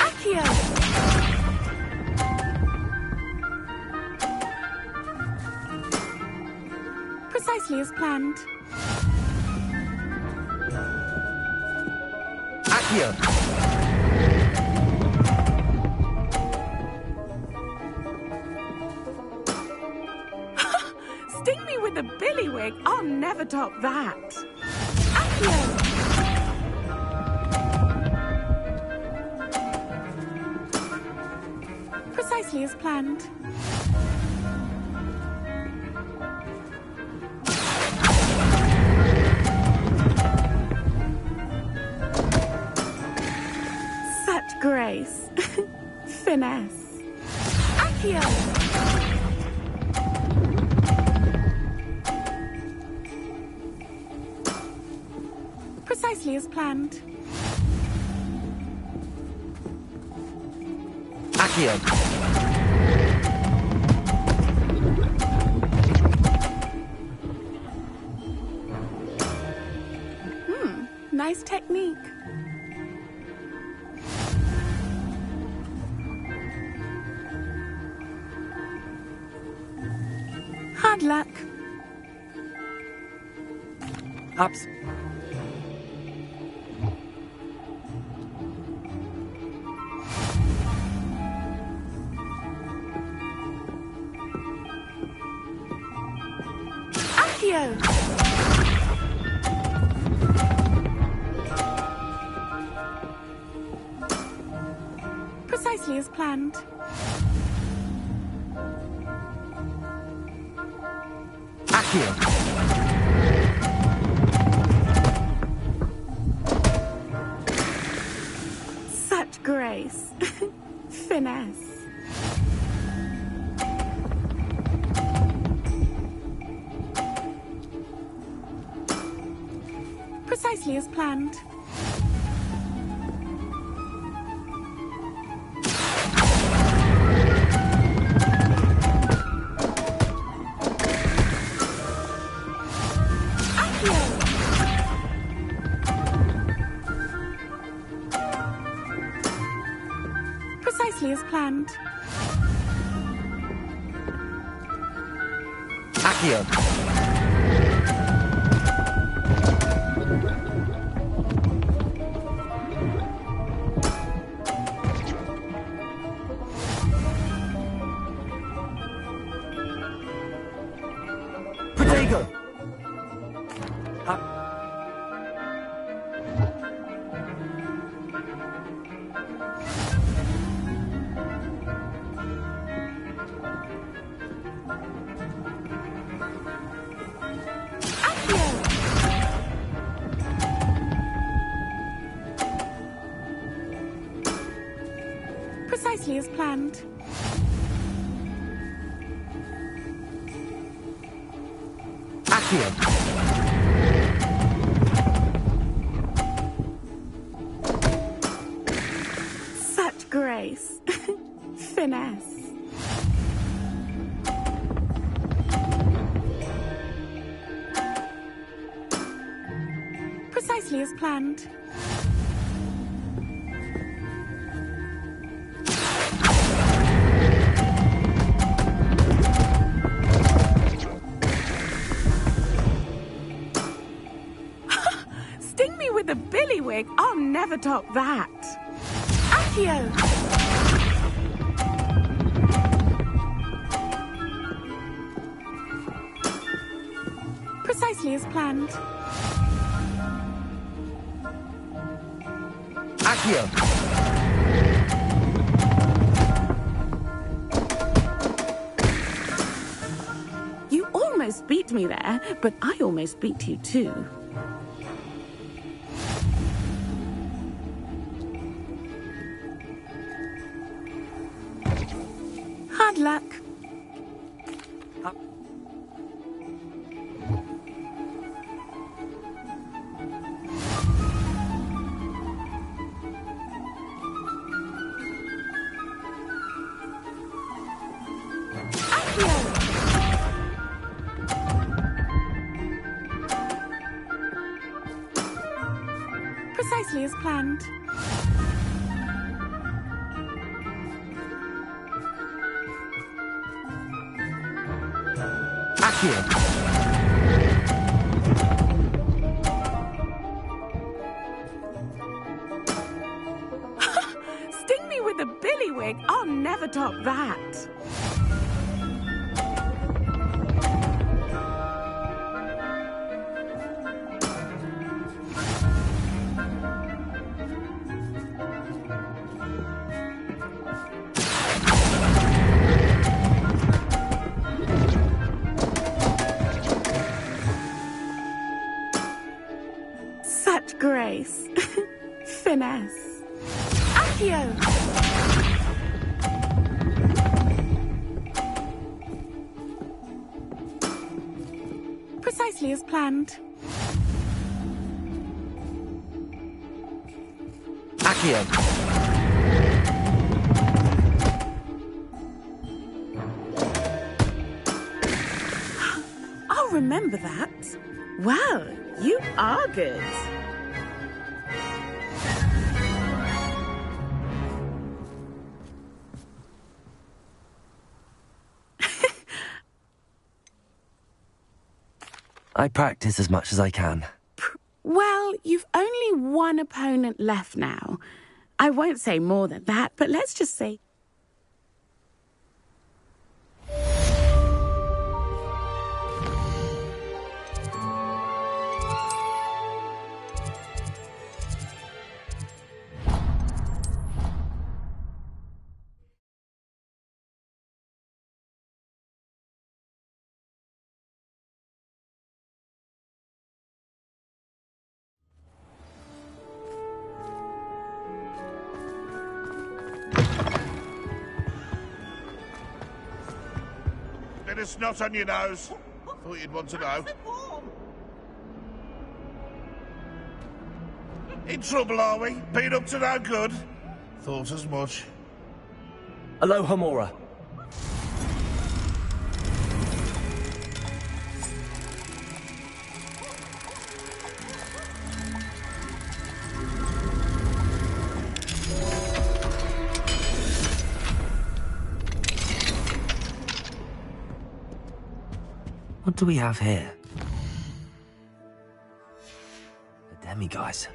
Accio! Precisely as planned. Accio! Sting me with a billywig. I'll never top that. Accio! Precisely as planned. Such grace. Finesse. Accio! Precisely as planned. Accio! Nice technique. Hard luck. Ups. Accio! Precisely as planned. Accio! Such grace. Finesse. Precisely as planned. Precisely as planned. Accio! go. Precisely as planned. Accio. Such grace. Finesse. Precisely as planned. Sting me with a billywig. I'll never top that. Accio! Precisely as planned. Accio. You almost beat me there, but I almost beat you too. Hard luck. Precisely as planned. Accio. Sting me with a billywig. I'll never top that. Such grace. Finesse. Accio! Precisely as planned. Accio. I'll remember that. Well, you are good. I practice as much as I can. Well, you've only one opponent left now. I won't say more than that, but let's just say... Bit of snot on your nose. Thought you'd want to know. In trouble, are we? Been up to no good? Thought as much. Aloha Mora. What do we have here? The demiguise.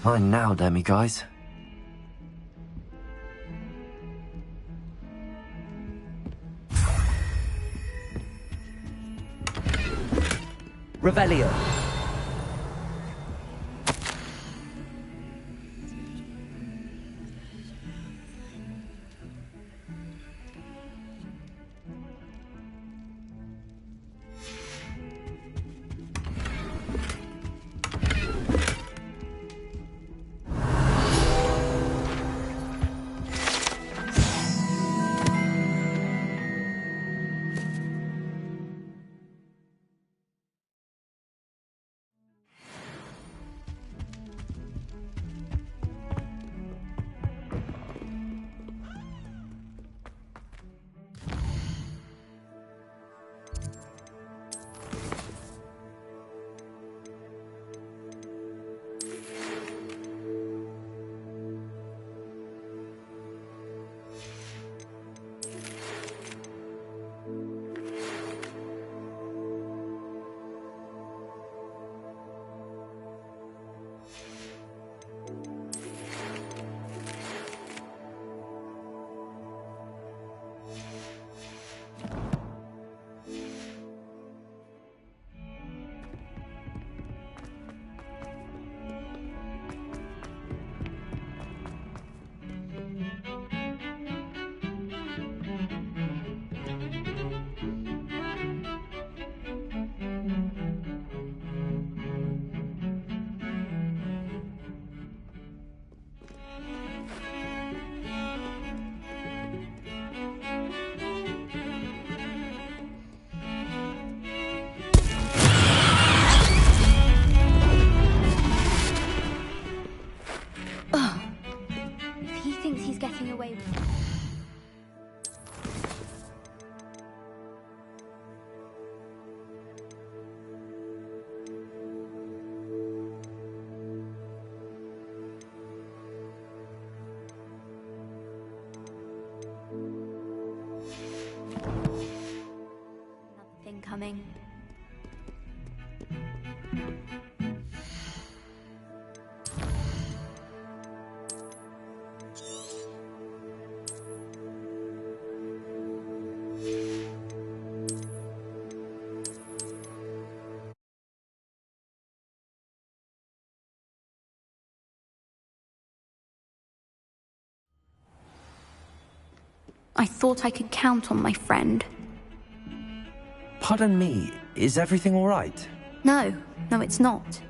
Fine now, demiguise. Revelio. Coming. I thought I could count on my friend. Pardon me, is everything all right? No, it's not.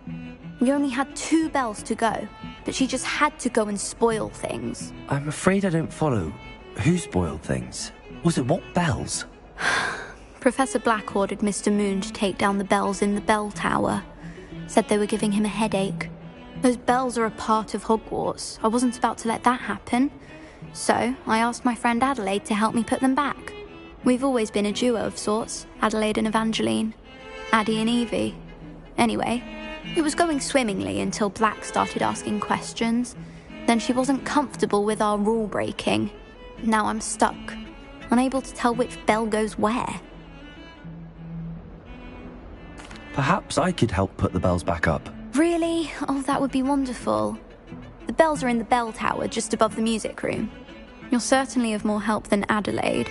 We only had 2 bells to go, but she just had to go and spoil things. I'm afraid I don't follow. Who spoiled things? Was it what bells? Professor Black ordered Mr. Moon to take down the bells in the bell tower. Said they were giving him a headache. Those bells are a part of Hogwarts. I wasn't about to let that happen. So, I asked my friend Adelaide to help me put them back. We've always been a duo of sorts, Adelaide and Evangeline. Addie and Evie. Anyway, it was going swimmingly until Black started asking questions. Then she wasn't comfortable with our rule breaking. Now I'm stuck, unable to tell which bell goes where. Perhaps I could help put the bells back up. Really? Oh, that would be wonderful. The bells are in the bell tower just above the music room. You're certainly of more help than Adelaide.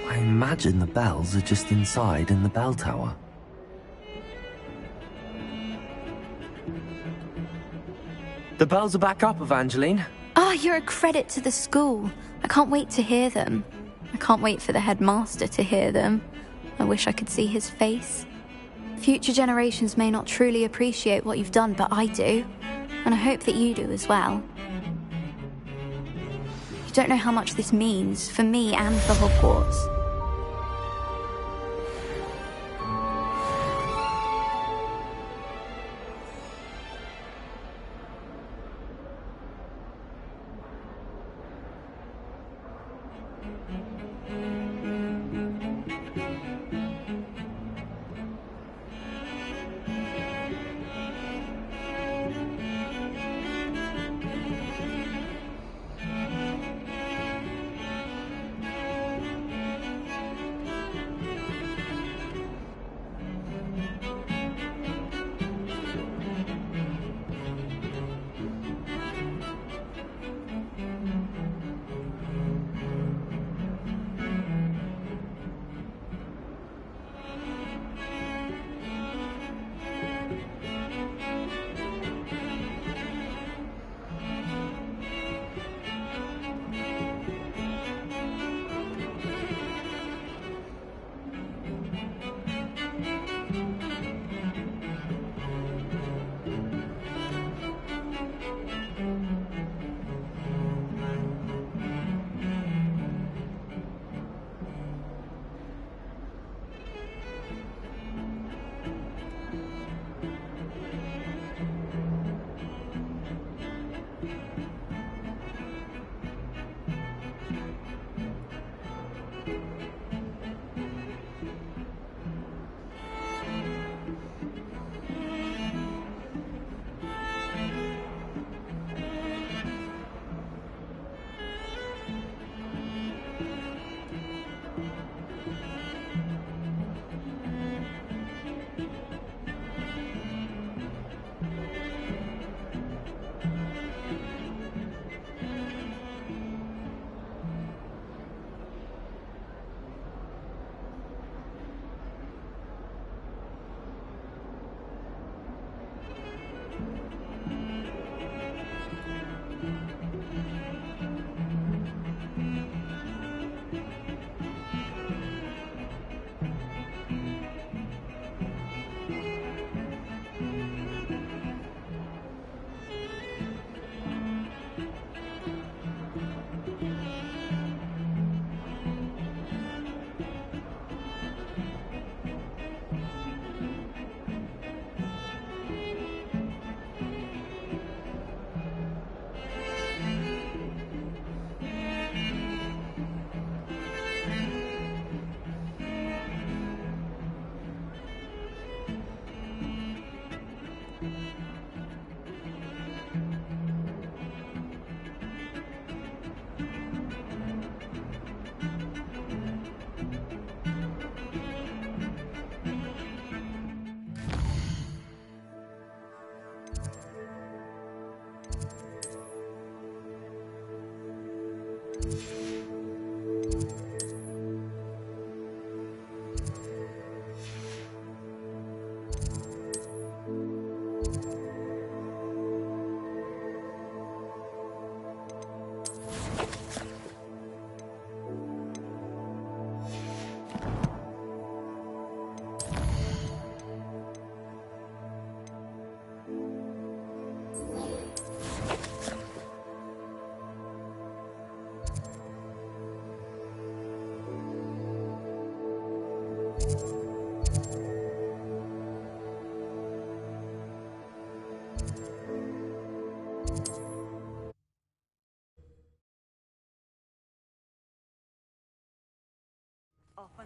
I imagine the bells are just inside in the bell tower. The bells are back up, Evangeline. You're a credit to the school. I can't wait to hear them. I can't wait for the headmaster to hear them. I wish I could see his face. Future generations may not truly appreciate what you've done, but I do. And I hope that you do as well. You don't know how much this means for me and for Hogwarts.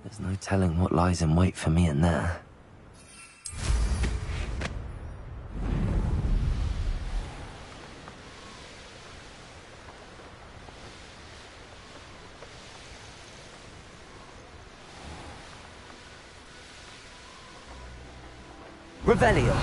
There's no telling what lies in wait for me in there. Revelio.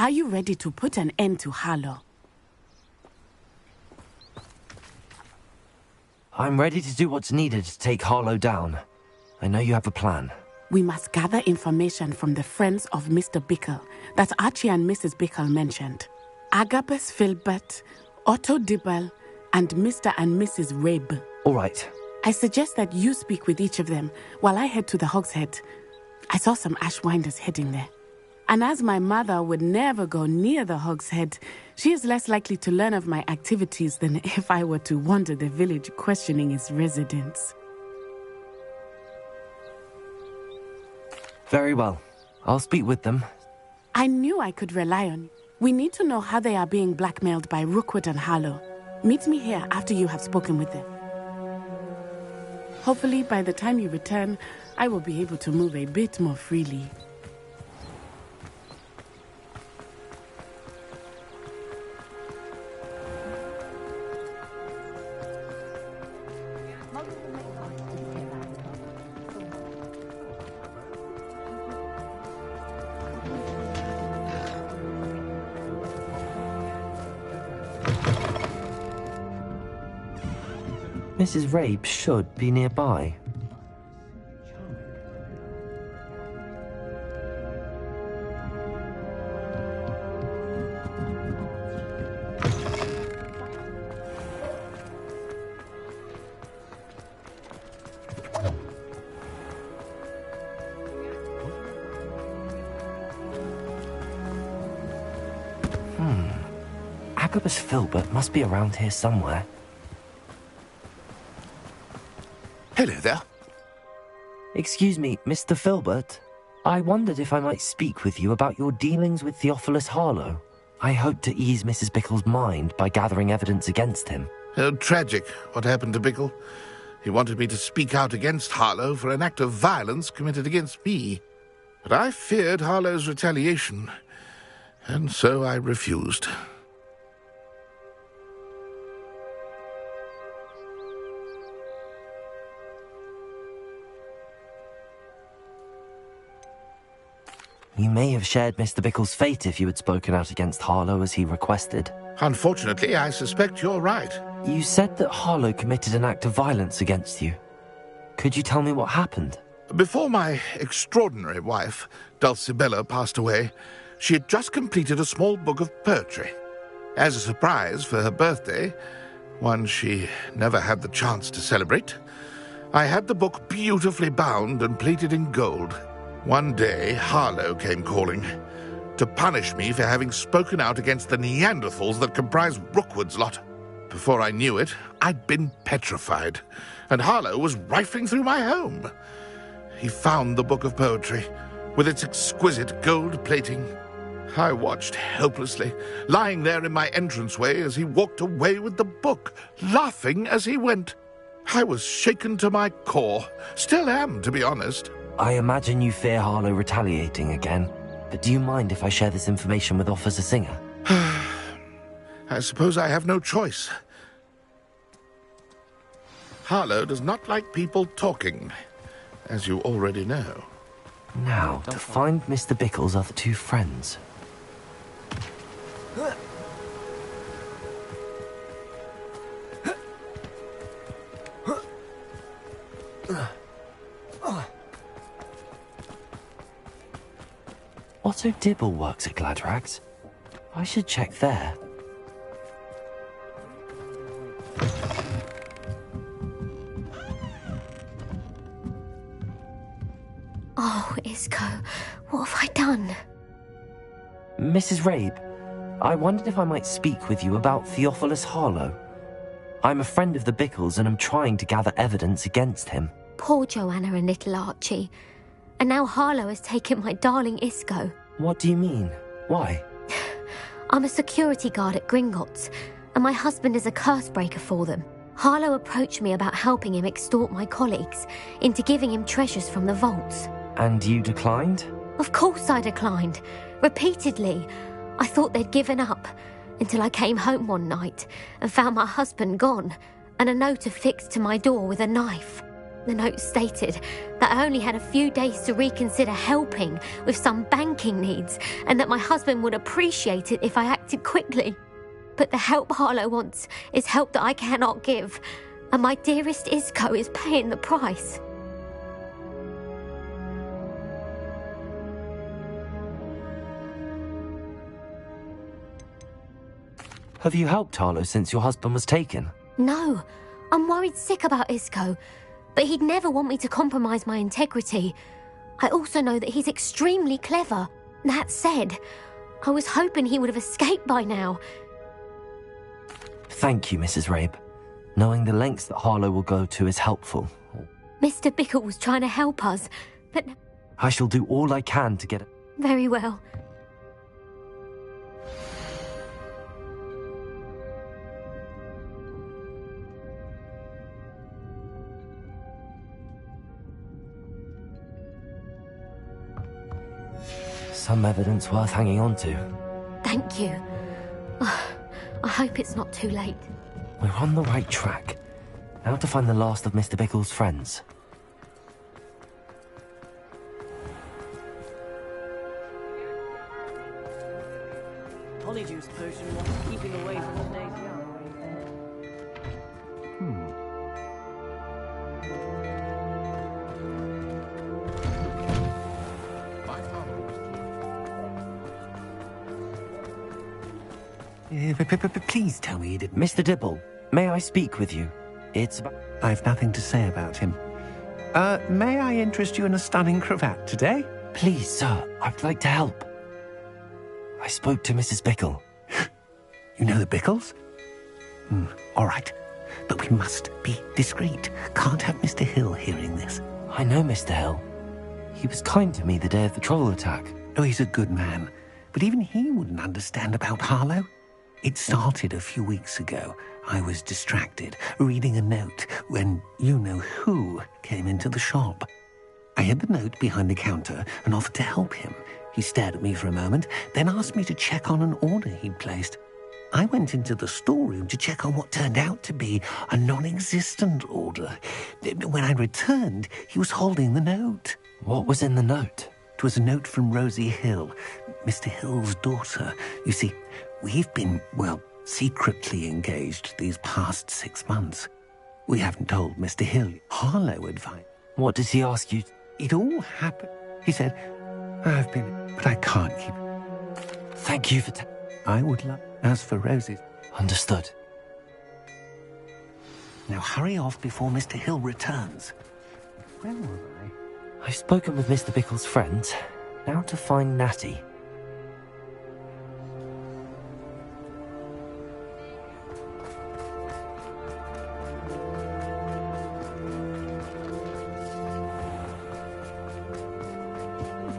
Are you ready to put an end to Harlow? I'm ready to do what's needed to take Harlow down. I know you have a plan. We must gather information from the friends of Mr. Bickle that Archie and Mrs. Bickle mentioned. Agabus Filbert, Otto Dibble, and Mr. and Mrs. Rabe. All right. I suggest that you speak with each of them while I head to the Hogshead. I saw some Ashwinders heading there. And as my mother would never go near the Hogshead, she is less likely to learn of my activities than if I were to wander the village questioning its residents. Very well. I'll speak with them. I knew I could rely on you. We need to know how they are being blackmailed by Rookwood and Harlow. Meet me here after you have spoken with them. Hopefully, by the time you return, I will be able to move a bit more freely. Mrs. Rabe should be nearby. Agabus Filbert must be around here somewhere. Hello there. Excuse me, Mr. Filbert. I wondered if I might speak with you about your dealings with Theophilus Harlow. I hope to ease Mrs. Bickle's mind by gathering evidence against him. Oh, tragic what happened to Bickle. He wanted me to speak out against Harlow for an act of violence committed against me. But I feared Harlow's retaliation, and so I refused. You may have shared Mr. Bickle's fate if you had spoken out against Harlow as he requested. Unfortunately, I suspect you're right. You said that Harlow committed an act of violence against you. Could you tell me what happened? Before my extraordinary wife, Dulcibella, passed away, she had just completed a small book of poetry. As a surprise for her birthday, one she never had the chance to celebrate, I had the book beautifully bound and plated in gold. One day, Harlow came calling to punish me for having spoken out against the Neanderthals that comprise Rookwood's lot. Before I knew it, I'd been petrified, and Harlow was rifling through my home. He found the book of poetry, with its exquisite gold plating. I watched helplessly, lying there in my entranceway as he walked away with the book, laughing as he went. I was shaken to my core. Still am, to be honest. I imagine you fear Harlow retaliating again, but do you mind if I share this information with Officer Singer? I suppose I have no choice. Harlow does not like people talking, as you already know. Now, to find Mr. Bickle's other two friends. Otto Dibble works at Gladrags. I should check there. Oh, Isco, what have I done? Mrs. Rabe, I wondered if I might speak with you about Theophilus Harlow. I'm a friend of the Bickles and am trying to gather evidence against him. Poor Joanna and little Archie. And now Harlow has taken my darling Isco. What do you mean? Why? I'm a security guard at Gringotts, and my husband is a curse breaker for them. Harlow approached me about helping him extort my colleagues into giving him treasures from the vaults. And you declined? Of course I declined. Repeatedly. I thought they'd given up, until I came home one night and found my husband gone, and a note affixed to my door with a knife. The note stated that I only had a few days to reconsider helping with some banking needs, and that my husband would appreciate it if I acted quickly. But the help Harlow wants is help that I cannot give, and my dearest Isco is paying the price. Have you helped Harlow since your husband was taken? No, I'm worried sick about Isco, but he'd never want me to compromise my integrity. I also know that he's extremely clever. That said, I was hoping he would have escaped by now. Thank you, Mrs. Rabe. Knowing the lengths that Harlow will go to is helpful. Mr. Bickle was trying to help us, but... I shall do all I can to get it. Very well. Some evidence worth hanging on to. Thank you. I hope it's not too late. We're on the right track. Now to find the last of Mr. Bickle's friends. Polyjuice potion wants keeping away from the days young. Please tell me he didn't... Mr. Dibble, may I speak with you? It's about... I've nothing to say about him. May I interest you in a stunning cravat today? Please, sir, I'd like to help. I spoke to Mrs. Bickle. You know the Bickles? All right. But we must be discreet. Can't have Mr. Hill hearing this. I know Mr. Hill. He was kind to me the day of the troll attack. Oh, he's a good man. But even he wouldn't understand about Harlow. It started a few weeks ago. I was distracted, reading a note, when you-know-who came into the shop. I hid the note behind the counter and offered to help him. He stared at me for a moment, then asked me to check on an order he'd placed. I went into the storeroom to check on what turned out to be a non-existent order. When I returned, he was holding the note. What was in the note? It was a note from Rosie Hill, Mr. Hill's daughter. You see, we've been, secretly engaged these past 6 months. We haven't told Mr. Hill. Harlow advised. What does he ask you? It all happened. He said, but I can't keep it. Thank you for... I would love... As for Rosie's... Understood. Now hurry off before Mr. Hill returns. Where were I? I've spoken with Mr. Bickle's friends. Now to find Natty.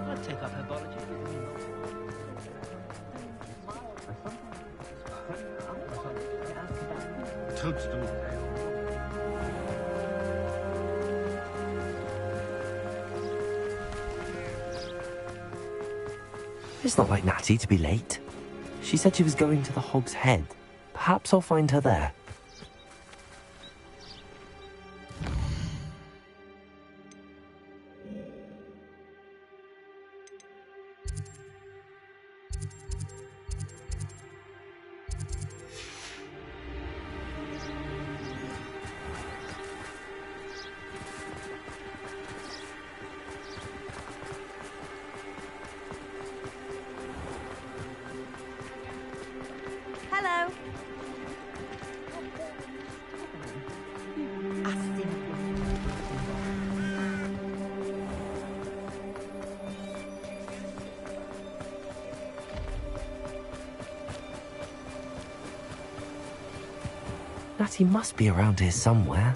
I'd take up her apology. Toadstool. It's not like Natty to be late. She said she was going to the Hog's Head. Perhaps I'll find her there. Hello. Natty must be around here somewhere.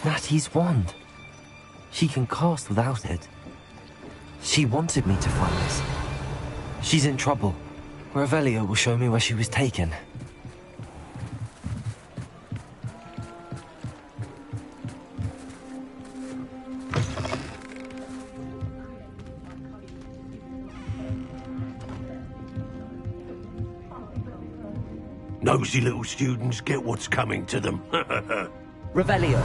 Natty's wand. She can cast without it. She wanted me to find this. She's in trouble. Revelio will show me where she was taken. Nosy little students get what's coming to them. Revelio.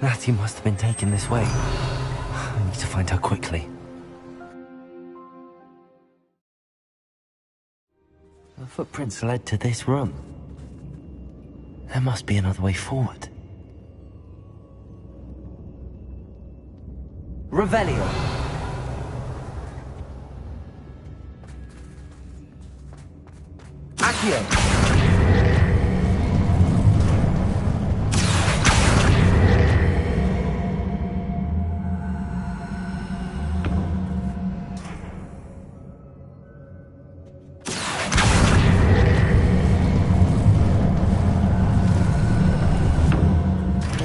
Natty must have been taken this way. I need to find her quickly. The footprints led to this room. There must be another way forward. Revelio! Accio!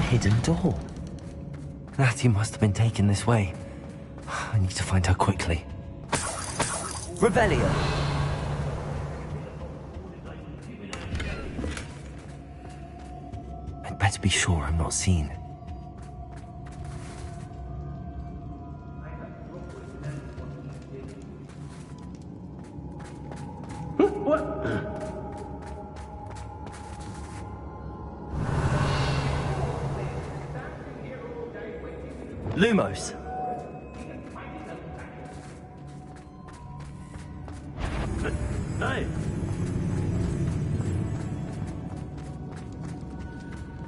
Hidden door. Natty must have been taken this way. I need to find her quickly. Revelio! I'd better be sure I'm not seen. Lumos. Hey.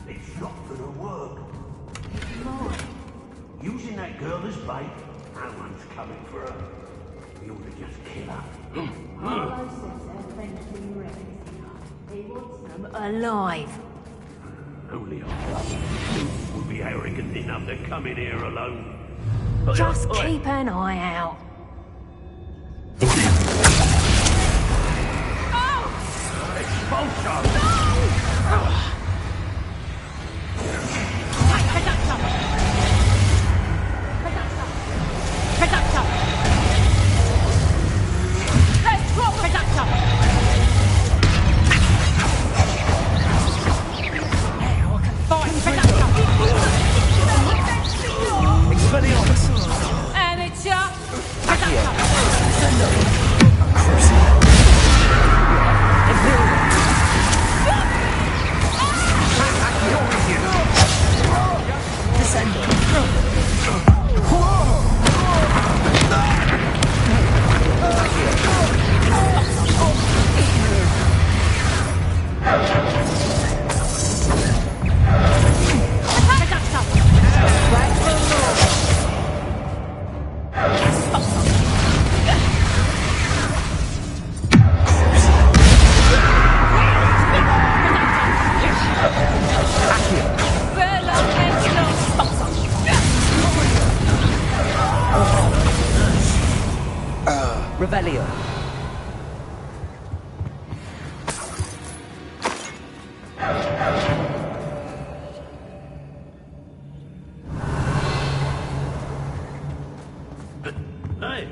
It's not gonna work. It's mine. Using that girl as bait, no one's coming for her. We ought to just kill her. Harlow says they're fencing records. He wants them alive. Only a would be arrogant enough to come in here alone. Just keep an eye out. Expulsion! Let's drop Reductor! Expelliarmus! And it's your Revelio. Hey.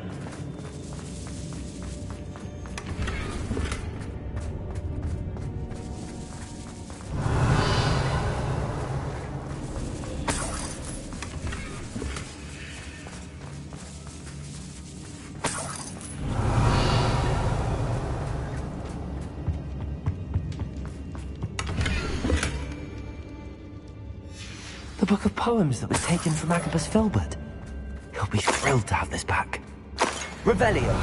The book of poems that was taken from Agabus Filbert. He'll be thrilled to have this back. Revelio.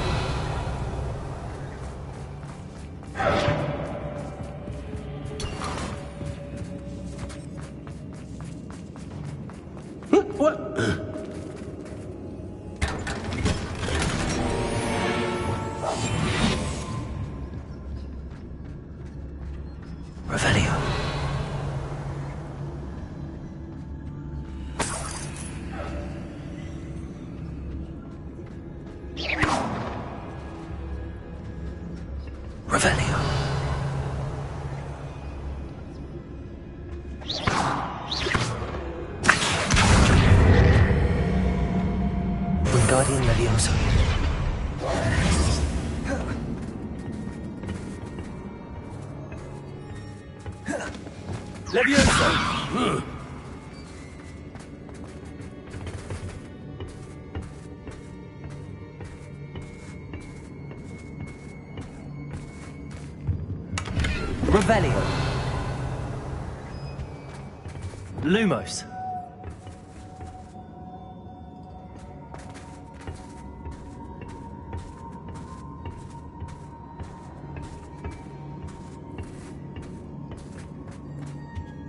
What? Revelio. Wingardium Leviosa. Leviosa! Revelio. Lumos.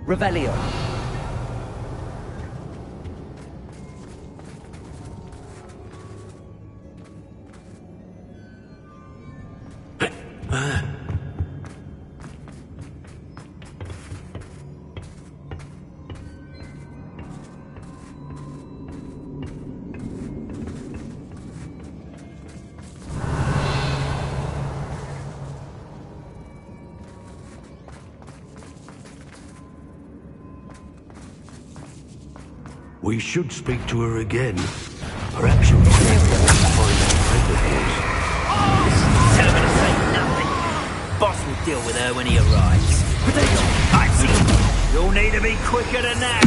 Revelio. We should speak to her again. Perhaps you'll find out where Tell her to say nothing. Boss will deal with her when he arrives. I see. You'll need to be quicker than that.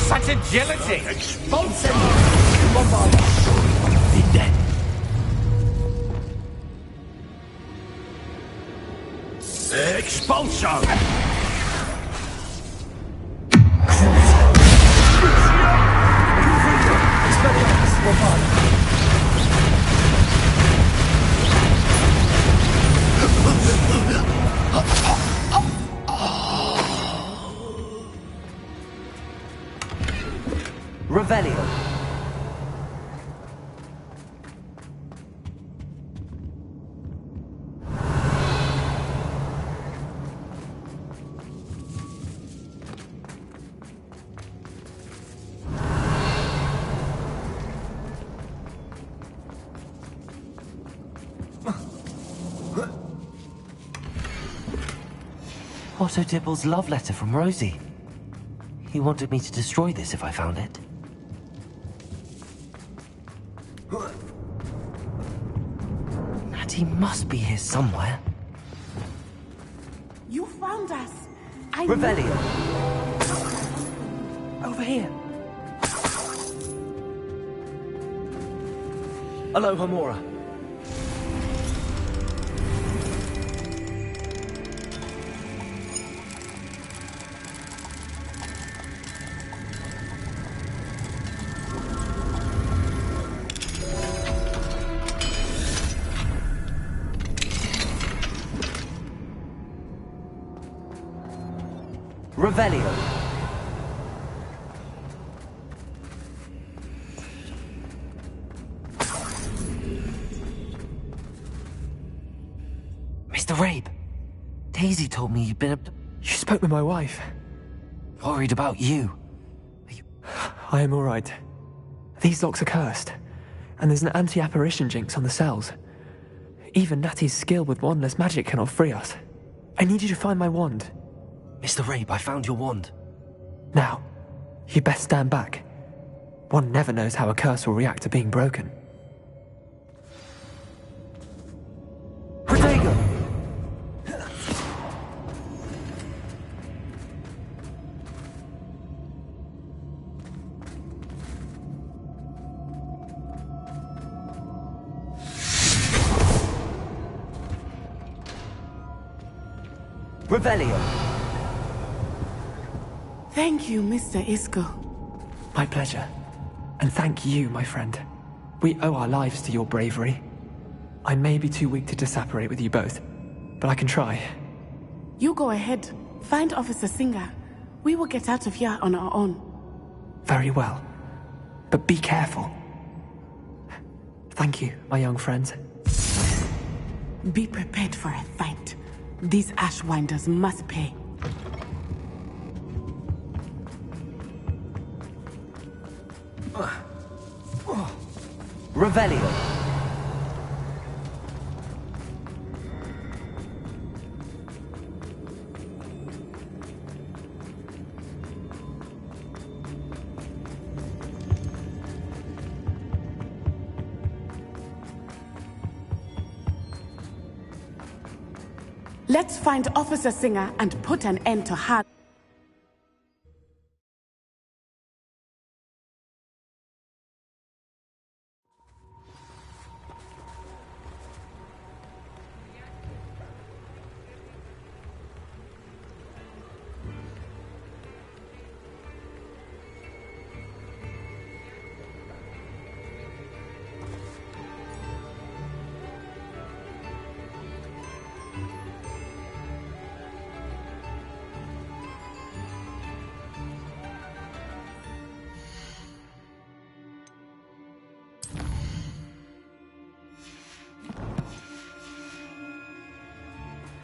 Such agility! Be dead. Expulso! Revelio. Otto Dibble's love letter from Rosie. He wanted me to destroy this if I found it. Natty must be here somewhere. You found us. Revelio. Over here. Alohomora. Revelio. Mr. Rabe, Daisy told me you'd been up. You spoke with my wife. Worried about you. I am all right. These locks are cursed, and there's an anti-apparition jinx on the cells. Even Natty's skill with wandless magic cannot free us. I need you to find my wand. Mr. Rabe, I found your wand. Now, you best stand back. One never knows how a curse will react to being broken. Protego! Revelio. Thank you, Mr. Isco. My pleasure. And thank you, my friend. We owe our lives to your bravery. I may be too weak to disapparate with you both, but I can try. You go ahead. Find Officer Singer. We will get out of here on our own. Very well. But be careful. Thank you, my young friends. Be prepared for a fight. These Ashwinders must pay. Revelio. Let's find Officer Singer and put an end to her.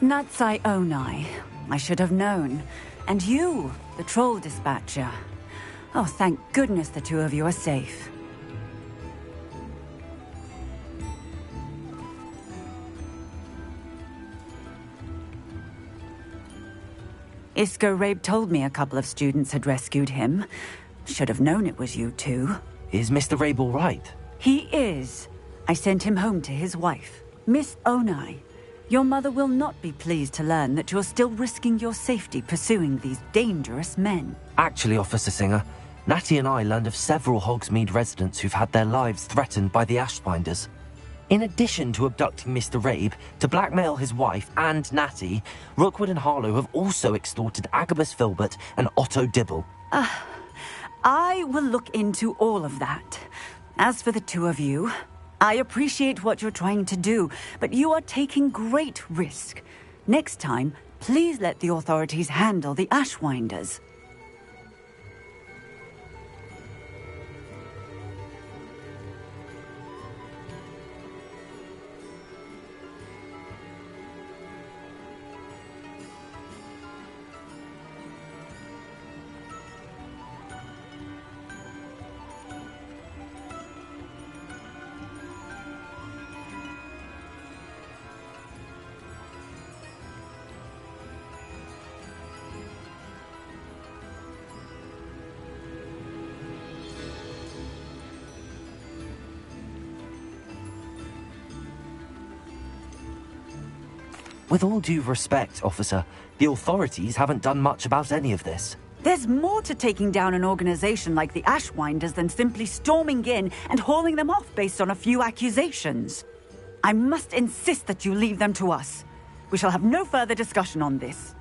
Natsai Onai. I should have known. And you, the troll dispatcher. Oh, thank goodness the two of you are safe. Isco Rabe told me a couple of students had rescued him. Should have known it was you two. Is Mr. Rabe all right? He is. I sent him home to his wife, Miss Onai. Your mother will not be pleased to learn that you're still risking your safety pursuing these dangerous men. Actually, Officer Singer, Natty and I learned of several Hogsmeade residents who've had their lives threatened by the Ashbinders. In addition to abducting Mr. Rabe, to blackmail his wife and Natty, Rookwood and Harlow have also extorted Agabus Filbert and Otto Dibble. I will look into all of that. As for the two of you, I appreciate what you're trying to do, but you are taking great risk. Next time, please let the authorities handle the Ashwinders. With all due respect, officer, the authorities haven't done much about any of this. There's more to taking down an organization like the Ashwinders than simply storming in and hauling them off based on a few accusations. I must insist that you leave them to us. We shall have no further discussion on this.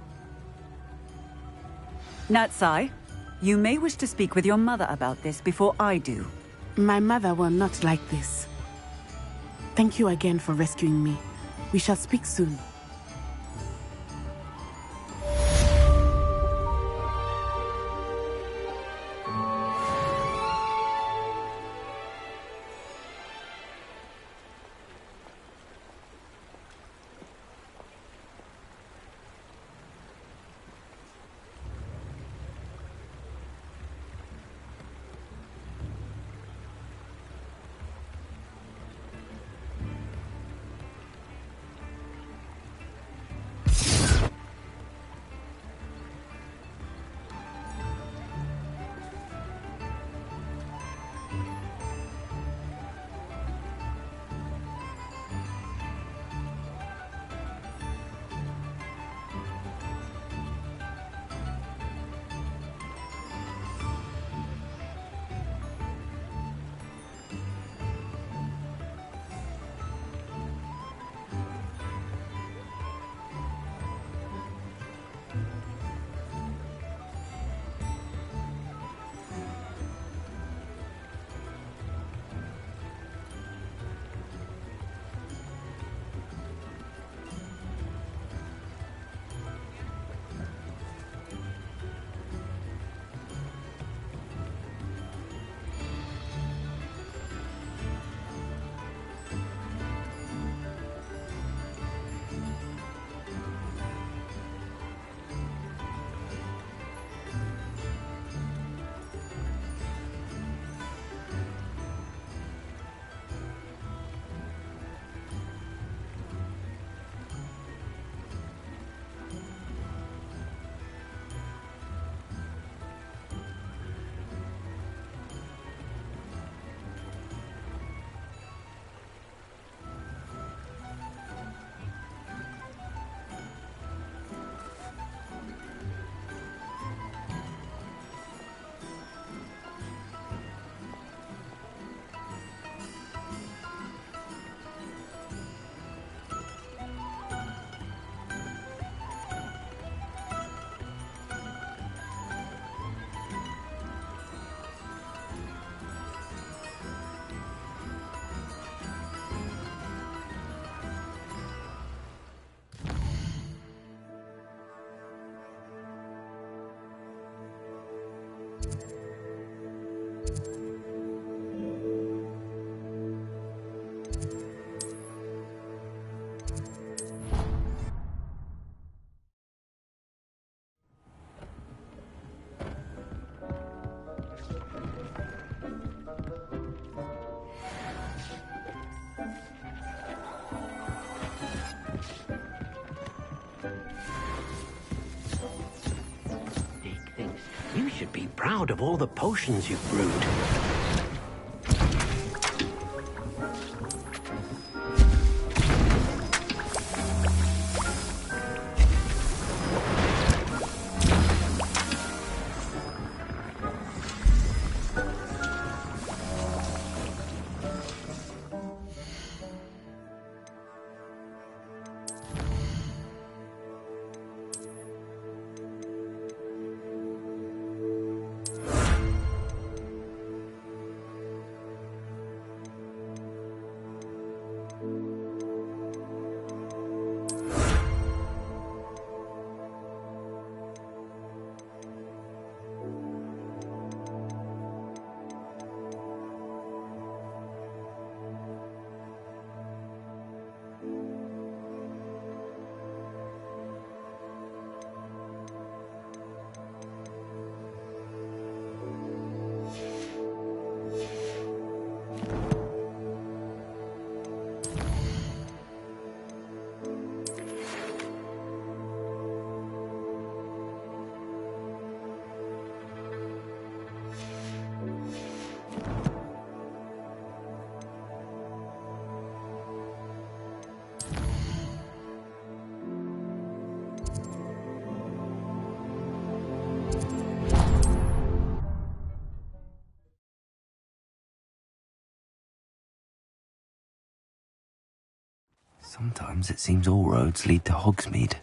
Natsai, you may wish to speak with your mother about this before I do. My mother will not like this. Thank you again for rescuing me. We shall speak soon. You should be proud of all the potions you've brewed. Sometimes it seems all roads lead to Hogsmeade.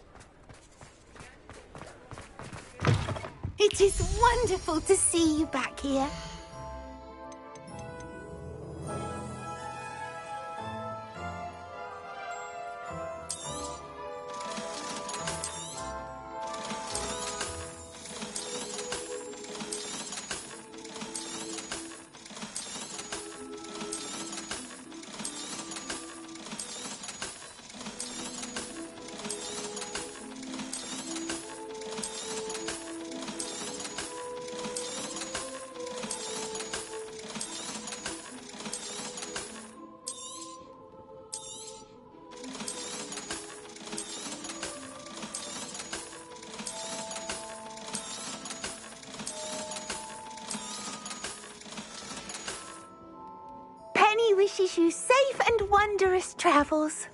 It is wonderful to see you back here. Penny wishes you safe and wondrous travels.